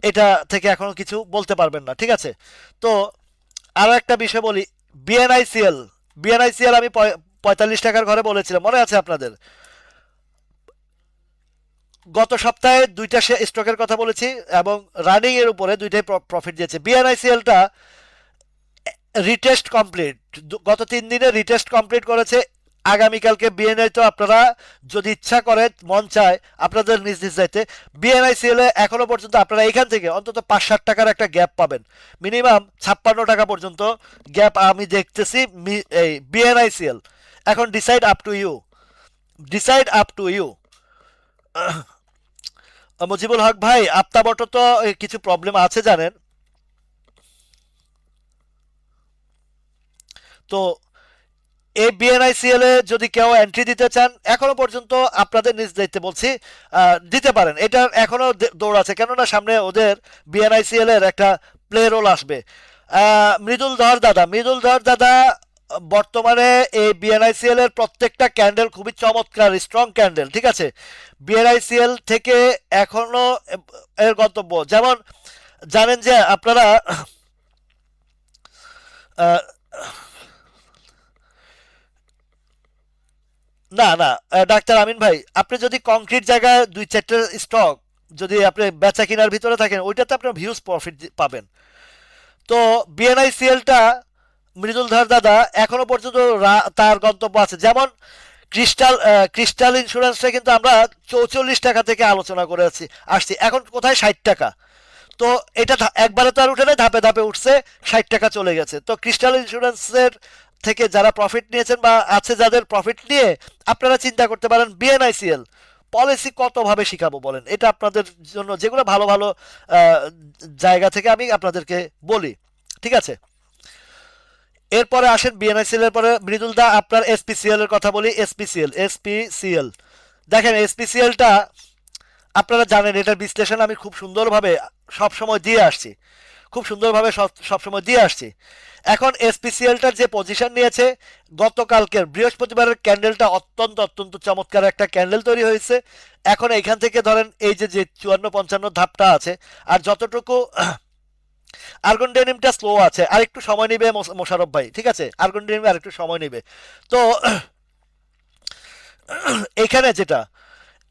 এটা থেকে এখনো কিছু বলতে পারবেন না, ঠিক আছে? তো আরো একটা বিষয় বলি, বিএনআইসিএল, বিএনআইসিএল আমি 45 টাকার ঘরে বলেছিলাম, মনে আছে আপনাদের? গত সপ্তাহে দুইটা স্টকের কথা বলেছি এবং রানিং এর উপরে দুইটাই প্রফিট দিয়েছে। বিএনআইসিএলটা রিটেস্ট কমপ্লিট, গত 3 দিনে রিটেস্ট কমপ্লিট করেছে। আগামীকালকে বিএনআই, তো আপনারা যদি ইচ্ছা করে, মন চায় আপনাদের নিজ নিজ যাইতে, বিএনআইসিএল এ এখনো পর্যন্ত আপনারা এখান থেকে অন্তত 5-7 টাকার একটা গ্যাপ পাবেন, মিনিমাম 56 টাকা পর্যন্ত গ্যাপ আমি দেখতেছি এই বিএনআইসিএল। এখন decide up to you, decide up to you. Mujibul Haque ভাই, আপনার তো কিছু প্রবলেম আছে জানেন। তো এই বিএনআইসিএল এ যদি কেউ এন্ট্রি দিতে চান, এখনো পর্যন্ত আপনাদের নিজ দায়িত্বে বলছি, দিতে পারেন। এটার এখনো দৌড় আছে, কেননা সামনে ওদের বিএনআইসিএল এর একটা প্লে রোল আসবে। মৃদুল ধর দাদা বর্তমানে এই বিএনআইসিএল এর প্রত্যেকটা ক্যান্ডেল খুবই চমৎকার স্ট্রং ক্যান্ডেল, ঠিক আছে। বিএনআইসিএল থেকে এখনো এর গন্তব্য, যেমন জানেন যে আপনারা আহ, না না, ডাক্তার আমিন ভাই, আপনি যদি কংক্রিট জায়গায় দুই চারটে স্টক যদি আপনি বেচা কিনার ভিতরে থাকেন, ওইটাতে আপনার ভিউজ প্রফিট পাবেন। তো বিএনআইসিএলটা মৃদুলধর দাদা এখনো পর্যন্ত তার গন্তব্য আছে। যেমন ক্রিস্টাল ইন্স্যুরেন্সটা কিন্তু আমরা 44 টাকা থেকে আলোচনা করে আসছি, এখন কোথায় 60 টাকা। তো এটা একবারে তো আর উঠে নেই, ধাপে ধাপে উঠছে, 60 টাকা চলে গেছে। তো ক্রিস্টাল ইন্স্যুরেন্সের থেকে যারা প্রফিট নিয়েছেন বা আছে যাদের প্রফিট নিয়ে, আপনারা চিন্তা করতে পারেন বিএনআইসিএল পলিসি কতভাবে শিখাবো বলেন। এটা আপনাদের জন্য যেগুলো ভালো ভালো আহ, জায়গা থেকে আমি আপনাদেরকে বলি, ঠিক আছে। এরপরে আসেন বিএনআইসিএল এর পরে মৃদুল দা আপনার এসপিসিএল এর কথা বলি। এসপিসিএল দেখেন, এসপিসিএলটা আপনারা জানেন, এটার বিশ্লেষণ আমি খুব সুন্দরভাবে সবসময় দিয়ে আসছি, খুব সুন্দরভাবে সবসময় দিয়ে আসছি। এখন এসপিসিএলটার যে পজিশন নিয়েছে, গতকালকের বৃহস্পতিবারের ক্যান্ডেলটা অত্যন্ত অত্যন্ত চমৎকার একটা ক্যান্ডেল তৈরি হয়েছে। এখন এইখান থেকে ধরেন এই যে 54-55 ধাপটা আছে, আর যতটুকু আর্গন ডেনিমটা স্লো আছে, আর একটু সময় নেবে মোশারফ ভাই, ঠিক আছে, আর্গন ডেনিম আর একটু সময় নেবে। তো এখানে যেটা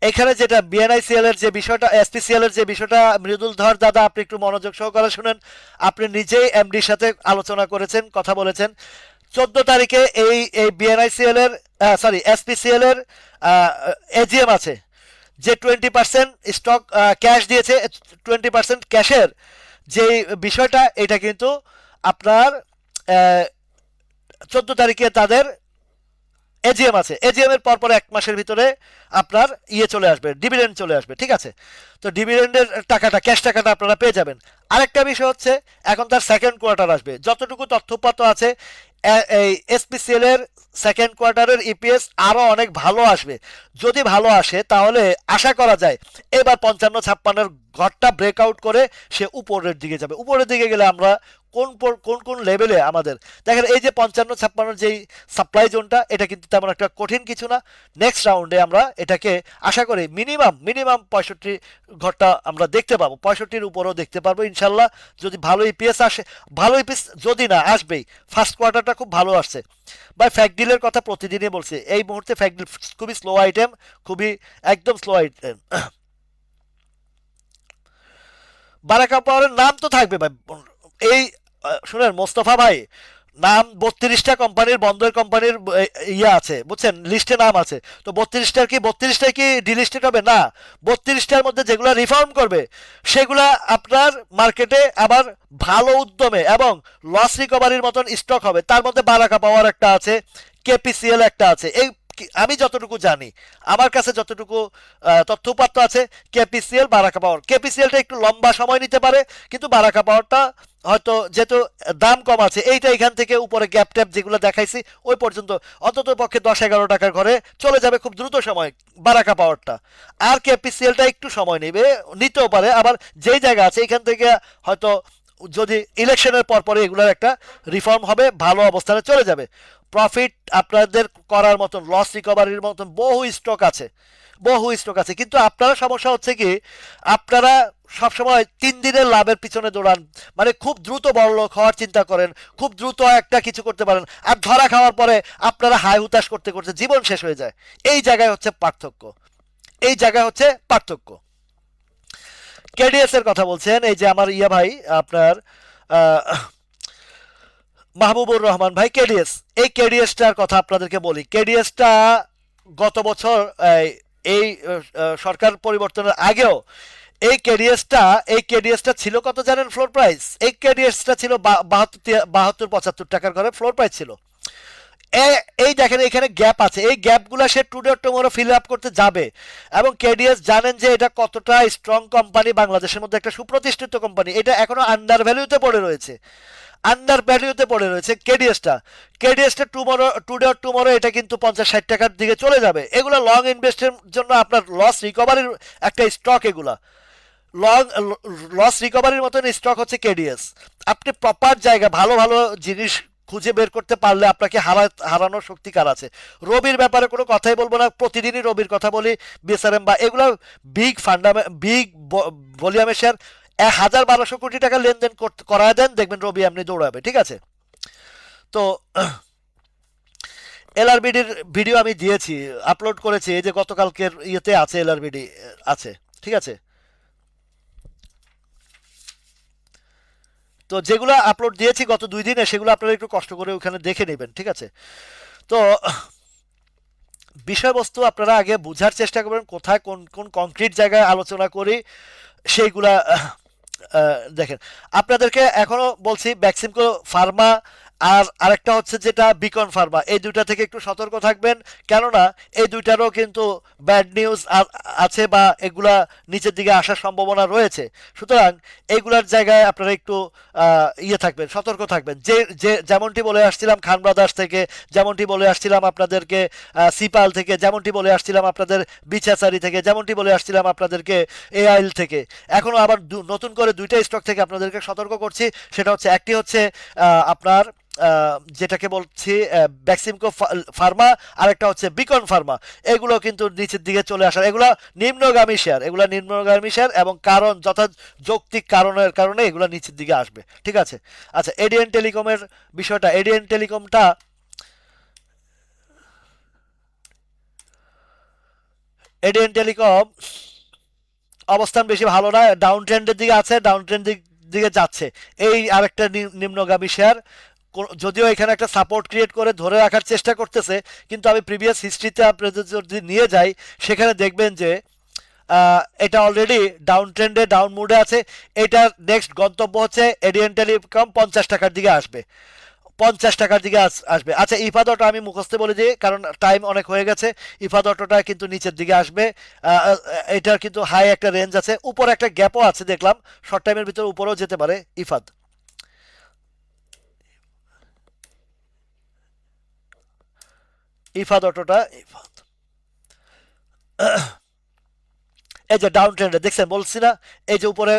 এখানে যেটা বিএনআইসিএল এর যে বিষয়টা, এসপিসিএল এর যে বিষয়টা, মৃদুল ধর দাদা আপনি একটু মনোযোগ সহকারে শুনেন। আপনি নিজেই এমডির সাথে আলোচনা করেছেন, কথা বলেছেন। 14 তারিখে এই এই বিএনআইসিএল এর এসপিসিএল এর এজিএম আছে, যে 20% স্টক ক্যাশ দিয়েছে, 20% ক্যাশের যে বিষয়টা, এটা কিন্তু আপনার 14 তারিখে তাদের এজিএম আছে। এজিএম এর পরপর 1 মাসের ভিতরে আপনার চলে আসবে, ডিভিডেন্ড চলে আসবে, ঠিক আছে। তো ডিভিডেন্ডের টাকাটা, ক্যাশ টাকাটা আপনারা পেয়ে যাবেন। আরেকটা বিষয় হচ্ছে, এখন তার সেকেন্ড কোয়ার্টার আসবে, যতটুকু তথ্যপাত আছে এই এসপিসিএল এর সেকেন্ড কোয়ার্টারের ইপিএস আরো অনেক ভালো আসবে। যদি ভালো আসে তাহলে আশা করা যায় এবার 55-56 ঘরটা ব্রেকআউট করে সে উপরের দিকে যাবে। উপরের দিকে গেলে আমরা কোন কোন কোন লেভেলে আমাদের দেখেন, এই যে 55-56 যেই সাপ্লাই জোনটা, এটা কিন্তু তেমন একটা কঠিন কিছু না। নেক্সট রাউন্ডে আমরা এটাকে আশা করি মিনিমাম 65 ঘরটা আমরা দেখতে পাবো, 65-র উপরও দেখতে পারবো ইনশাল্লাহ, যদি ভালো ইপিএস আসে। ভালো ইপিএস যদি না আসবেই, ফার্স্ট কোয়ার্টারটা খুব ভালো আসছে ভাই। ফ্যাক্ট ডিলের কথা প্রতিদিনই বলছি, এই মুহূর্তে ফ্যাক্ট ডিল খুবই স্লো আইটেম, খুবই একদম স্লো আইটেম। বারাকা পাওয়ারের নাম তো থাকবে ভাই। এই শুনেন মোস্তফা ভাই, নাম 32টা কোম্পানির, বন্ধের কোম্পানির ইয়ে আছে বুঝছেন, লিস্টে নাম আছে। তো 32টার কি ডিলিস্টেড হবে না? 32টার মধ্যে যেগুলো রিফর্ম করবে সেগুলা আপনার মার্কেটে আবার ভালো উদ্যমে এবং লস রিকভারির মতন স্টক হবে। তার মধ্যে বারাকা পাওয়ার একটা আছে, কেপিসিএল একটা আছে। এই আমি যতটুকু জানি, আমার কাছে যতটুকু তথ্যপাত্র আছে, কেপিসিএল, বারাকা পাওয়ার, কেপিসিএলটা একটু লম্বা সময় নিতে পারে, কিন্তু বারাকা পাওয়ারটা হয়তো যেহেতু দাম কম আছে, এইটা এখান থেকে উপরে গ্যাপ ট্যাপ যেগুলো দেখাইছি ওই পর্যন্ত অন্তত পক্ষে 10-11 টাকার ঘরে চলে যাবে খুব দ্রুত সময় বারাকা পাওয়ারটা। আর কেপিসিএলটা একটু সময় নেবে, নিতেও পারে আবার, যেই জায়গা আছে এখান থেকে হয়তো যদি ইলেকশনের পরপরে এগুলোর একটা রিফর্ম হবে, ভালো অবস্থানে চলে যাবে। প্রফিট আপনাদের করার মতন, লস রিকভারির মতন বহু স্টক আছে, কিন্তু আপনারা সমস্যা হচ্ছে কি, আপনারা সবসময় 3 দিনের লাভের পিছনে দৌড়ান, মানে খুব দ্রুত বড়লোক হওয়ার চিন্তা করেন, খুব দ্রুত একটা কিছু করতে পারেন, আর ধরা খাওয়ার পরে আপনারা হাই হুতাশ করতে করতে জীবন শেষ হয়ে যায়। এই জায়গায় হচ্ছে পার্থক্য, এই জায়গায় হচ্ছে পার্থক্য। কেডিএস এর কথা বলছেন, এই যে আমার ভাই আপনার আহ, মাহবুবুর রহমান ভাই, কেডিএস, এই কেডিএসটার কথা আপনাদেরকে বলি। কেডিএসটা গত বছর এই সরকার পরিবর্তনের আগেও এই কেডিএসটা ছিল কত জানেন ফ্লোর প্রাইস? এই কেডিএসটা ছিল 72-75 টাকার ঘরে ফ্লোর প্রাইস ছিল। এই দেখেন এখানে গ্যাপ আছে, এই গ্যাপগুলো সে টুডে টুমোরো ফিল আপ করতে যাবে। এবং কেডিএস জানেন যে এটা কতটা স্ট্রং কোম্পানি, বাংলাদেশের মধ্যে একটা সুপ্রতিষ্ঠিত কোম্পানি, এটা এখনো আন্ডার ভ্যালুতে পড়ে রয়েছে। আন্ডার ভ্যালুতে পড়ে রয়েছে কেডিএসটা টুডে অর টুমরো এটা কিন্তু 50-60 টাকার দিকে চলে যাবে। এগুলো লং ইনভেস্টের জন্য আপনার লস রিকভারির একটা স্টক, এগুলা লং লস রিকভারির মতন স্টক হচ্ছে কেডিএস। আপনি প্রপার জায়গা ভালো ভালো জিনিস খুঁজে বের করতে পারলে আপনাকে হারানোর শক্তি কার আছে। রবির ব্যাপারে কোনো কথাই বলবো না, প্রতিদিনই রবির কথা বলি। বিএসআরএম বা এগুলো বিগ ভলিউমের শেয়ার, 1,000-1,200 কোটি টাকা লেনদেন করায় দেন, দেখবেন রবি আপনি দৌড়াবে, ঠিক আছে। তো এলআরবিডির ভিডিও আমি দিয়েছি, আপলোড করেছি, এই যে গতকালকের ইয়েতে আছে, এলআরবিডি আছে, ঠিক আছে। তো যেগুলো আপলোড দিয়েছি গত 2 দিনে, সেগুলো আপনারা একটু কষ্ট করে ওখানে দেখে নেবেন, ঠিক আছে। তো বিষয়বস্তু আপনারা আগে বোঝার চেষ্টা করবেন, কোথায় কোন কোন কংক্রিট জায়গায় আলোচনা করি সেইগুলা দেখেন। আপনাদেরকে এখনো বলছি ব্যাক্সিমকো ফার্মা আর আরেকটা হচ্ছে যেটা বিকন ফার্মা, এই দুইটা থেকে একটু সতর্ক থাকবেন, কেননা এই দুইটারও কিন্তু ব্যাড নিউজ আছে বা এগুলা নিচের দিকে আসার সম্ভাবনা রয়েছে। সুতরাং এইগুলার জায়গায় আপনারা একটু ইয়ে থাকবেন, সতর্ক থাকবেন। যে যে যেমনটি বলে আসছিলাম খান ব্রাদার্স থেকে, যেমনটি বলে আসছিলাম আপনাদেরকে সিপাল থেকে, যেমনটি বলে আসছিলাম আপনাদের বিছাচারি থেকে, যেমনটি বলে আসছিলাম আপনাদেরকে এআইএল থেকে, এখনো আবার নতুন করে দুইটা স্টক থেকে আপনাদেরকে সতর্ক করছি। সেটা হচ্ছে, একটি হচ্ছে আপনার যেটাকে বলছি ব্যাক্সিমকো ফার্মা, আরেকটা হচ্ছে বিকন ফার্মা। এগুলো কিন্তু নিচের দিকে চলে আসার, এগুলো নিম্নগামী শেয়ার এবং কারণ যৌক্তিক কারণের কারণে এগুলো নিচের দিকে আসবে, ঠিক আছে। আচ্ছা, এডিএন টেলিকমের বিষয়টা, এডিএন টেলিকমটা, এডিএন টেলিকম অবস্থান বেশি ভালো না, ডাউন ট্রেন্ডের দিকে আছে, ডাউন ট্রেন্ডের দিকে যাচ্ছে। এই আরেকটা নিম্নগামী শেয়ার, যদিও এখানে একটা সাপোর্ট ক্রিয়েট করে ধরে রাখার চেষ্টা করতেছে, কিন্তু আমি প্রিভিয়াস হিস্ট্রিতে আপনাদের যদি নিয়ে যাই, সেখানে দেখবেন যে এটা অলরেডি ডাউন ট্রেন্ডে, ডাউন মুডে আছে। এটার নেক্সট গন্তব্য হচ্ছে এডিএন টেলিকম 50 টাকার দিকে আসবে, 50 টাকার দিকে আসবে। আচ্ছা, ইফাদ অটো আমি মুখস্থে বলে দিই, কারণ টাইম অনেক হয়ে গেছে। ইফাদ অটোটা কিন্তু নিচের দিকে আসবে, এটার কিন্তু হাই একটা রেঞ্জ আছে, উপরে একটা গ্যাপও আছে দেখলাম, শর্ট টাইমের ভিতরে উপরেও যেতে পারে ইফাদ। ইফাদ অটোটা, ইফাদ এই যে ডাউন ট্রেন্ডে দেখছেন, বলছি না, এই যে উপরে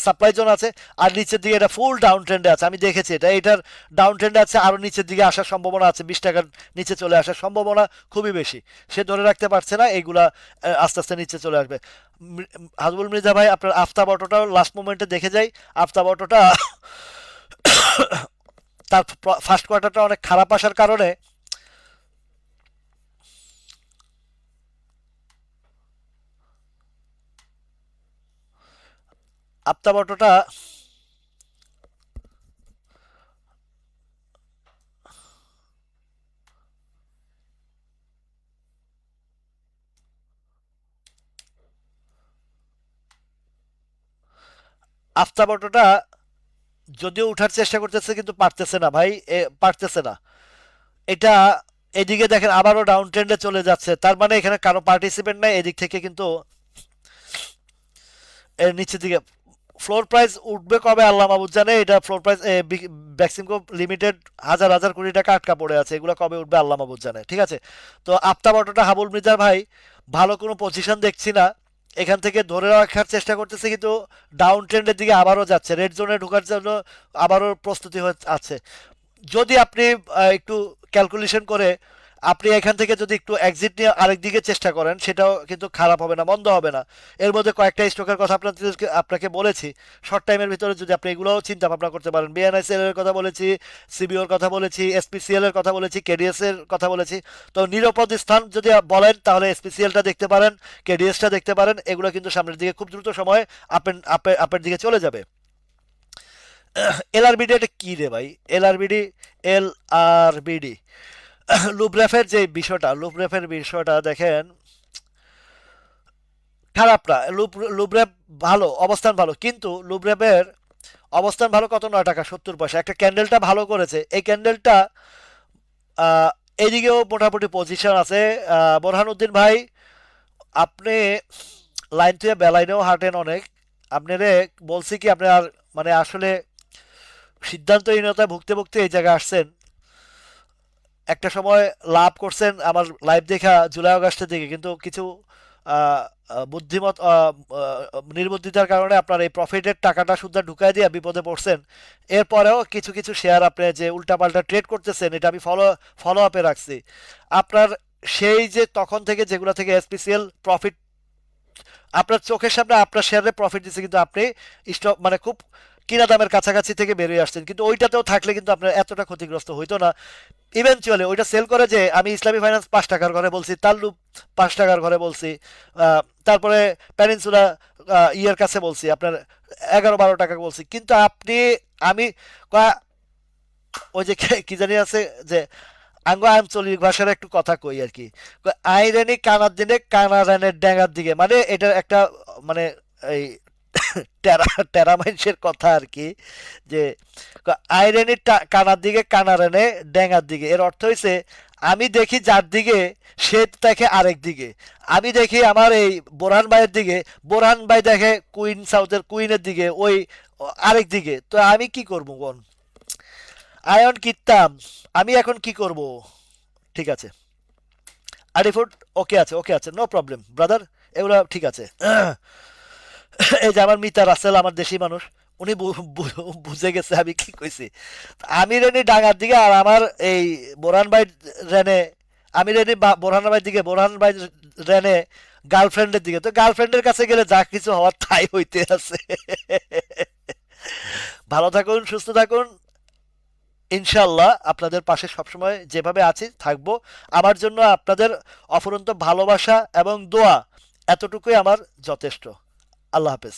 সাপ্লাই জোন আছে আর নিচের দিকে এটা ফুল ডাউন ট্রেন্ডে আছে, আমি দেখেছি এটা, এটার ডাউন ট্রেন্ডে আছে, আরও নিচের দিকে আসার সম্ভাবনা আছে, 20 টাকার নিচে চলে আসার সম্ভাবনা খুবই বেশি। সে ধরে রাখতে পারছে না, এইগুলা আস্তে আস্তে নিচে চলে আসবে। হাজবুল মির্জা ভাই, আপনার আফতাব অটোটাও লাস্ট মোমেন্টে দেখে যাই। আফতাব অটোটা তার ফার্স্ট কোয়ার্টারটা অনেক খারাপ আসার কারণে আফতাব অটোটা আফতাব অটোটা যদিও উঠার চেষ্টা করতেছে, কিন্তু পারতেছে না ভাই, পারতেছে না। এটা এদিকে দেখেন আবারও ডাউন ট্রেন্ডে চলে যাচ্ছে, তার মানে এখানে কারো পার্টিসিপেন্ট নাই এদিক থেকে, কিন্তু এর নিচের দিকে ফ্লোর প্রাইস উঠবে কবে আল্লাহ মাহবুদ জানে। এটা ফ্লোর প্রাইস ব্যাক্সিমকো লিমিটেড হাজার হাজার কোটি টাকা আটকা পড়ে আছে, এগুলো কবে উঠবে আল্লাহ মাহবুদ জানে, ঠিক আছে। তো আফতাব অটোটা হাবুল মির্জার ভাই ভালো কোনো পজিশন দেখছি না, এখান থেকে ধরে রাখার চেষ্টা করতেছে, কিন্তু ডাউন ট্রেন্ডের দিকে আবারও যাচ্ছে, রেড জোনে ঢোকার জন্য আবারও প্রস্তুতি হয়ে আছে। যদি আপনি একটু ক্যালকুলেশন করে আপনি এখান থেকে যদি একটু এক্সিট নিয়ে আরেক দিকে চেষ্টা করেন, সেটাও কিন্তু খারাপ হবে না, মন্দ হবে না। এর মধ্যে কয়েকটা স্টকের কথা আপনাকে বলেছি, শর্ট টাইমের ভিতরে যদি আপনি এগুলোও চিন্তা ভাবনা করতে পারেন। বিএনআইসিএল এর কথা বলেছি, সিবিওর কথা বলেছি, এসপিসিএল এর কথা বলেছি, কেডিএস এর কথা বলেছি। তো নিরাপদ স্থান যদি বলেন তাহলে এসপিসিএলটা দেখতে পারেন, কেডিএসটা দেখতে পারেন, এগুলো কিন্তু সামনের দিকে খুব দ্রুত সময়ে আপের দিকে চলে যাবে। এলআরবিডি এটা কি রে ভাই, এলআরবিডি, এলআরবিডি লুব্রেফের যে বিষয়টা, লুব্রেফের বিষয়টা দেখেন, খারাপ না। লুব্রেফ ভালো, অবস্থান ভালো, কিন্তু লুব্রেফের অবস্থান ভালো কত, 9 টাকা 70 পয়সা। একটা ক্যান্ডেলটা ভালো করেছে, এই ক্যান্ডেলটা এদিকেও মোটামুটি পজিশন আছে। বোরহানুদ্দিন ভাই, আপনি লাইন থেকে বেলাইনেও হাঁটেন অনেক, আপনারে বলছি কি, আপনার মানে আসলে সিদ্ধান্তহীনতায় ভুগতে ভুগতে এই জায়গায় আসছেন। একটা সময় লাভ করছেন আমার লাইভ দেখা জুলাই আগস্টের দিকে, কিন্তু কিছু আহ, বুদ্ধিমত নির্বুদ্ধিতার কারণে আপনার এই প্রফিটের টাকাটা সুদ্ধা ঢুকাই দিয়ে বিপদে পড়ছেন। এরপরেও কিছু কিছু শেয়ার আপনি যে উল্টাপাল্টা ট্রেড করতেছেন, এটা আমি ফলো আপে রাখছি আপনার। সেই যে তখন থেকে যেগুলো থেকে স্পেশাল প্রফিট আপনার চোখের সামনে আপনার শেয়ারে প্রফিট দিচ্ছে, কিন্তু আপনি স্টক মানে খুব কিনা দামের কাছাকাছি থেকে বেরিয়ে আসছেন, কিন্তু ওইটাতেও থাকলে কিন্তু আপনার এতটা ক্ষতিগ্রস্ত হইতো না। ইভেনচুয়ালি ওইটা সেল করে যে আমি ইসলামী ফাইন্যান্স 5 টাকার ঘরে বলছি, তাল্লুপ 5 টাকার ঘরে বলছি, তারপরে প্যানিনসুলা ইয়ের কাছে বলছি আপনার 11-12 টাকা বলছি, কিন্তু আপনি আমি ওই যে কি জানি আছে যে আঙ্গ আঞ্চলিক ভাষার একটু কথা কই আর কি, আইরানি কানার দিনে কানারানের ড্যাঙ্গার দিকে, মানে এটা একটা মানে এই টেরা টেরা মাইন্সের কথা আর কি, যে আইরানি কানার দিকে কানারানে ড্যাঙ্গার দিকে, এর অর্থ হয়েছে আমি দেখি যার দিকে সে দেখে আরেক দিকে, আমি দেখি আমার এই বোরহান ভাইয়ের দিকে, বোরহান ভাই দেখে কুইন সাউথের কুইনের দিকে, ওই আরেক দিকে, তো আমি কি করবো কোন আয়ন কিতাম, আমি এখন কি করব? ঠিক আছে, আরিফুড ওকে আছে, ওকে আছে, নো প্রবলেম ব্রাদার, এগুলো ঠিক আছে। এই যে আমার মিতা রাসেল, আমার দেশি মানুষ, উনি বুঝে গেছে আমি কি কইছি। আমি রেনি ডাঙার দিকে আর আমার এই বোরহান ভাই রেনে, আমি রেনি বোরহান ভাইয়ের দিকে, বোরহান ভাই রেনে গার্লফ্রেন্ডের দিকে, তো গার্লফ্রেন্ডের কাছে গেলে যা কিছু হওয়ার তাই হইতে আছে। ভালো থাকুন, সুস্থ থাকুন, ইনশাল্লাহ আপনাদের পাশে সবসময় যেভাবে আছি থাকবো। আমার জন্য আপনাদের অফুরন্ত ভালোবাসা এবং দোয়া এতটুকুই আমার যথেষ্ট। আল্লাহ হাফেজ।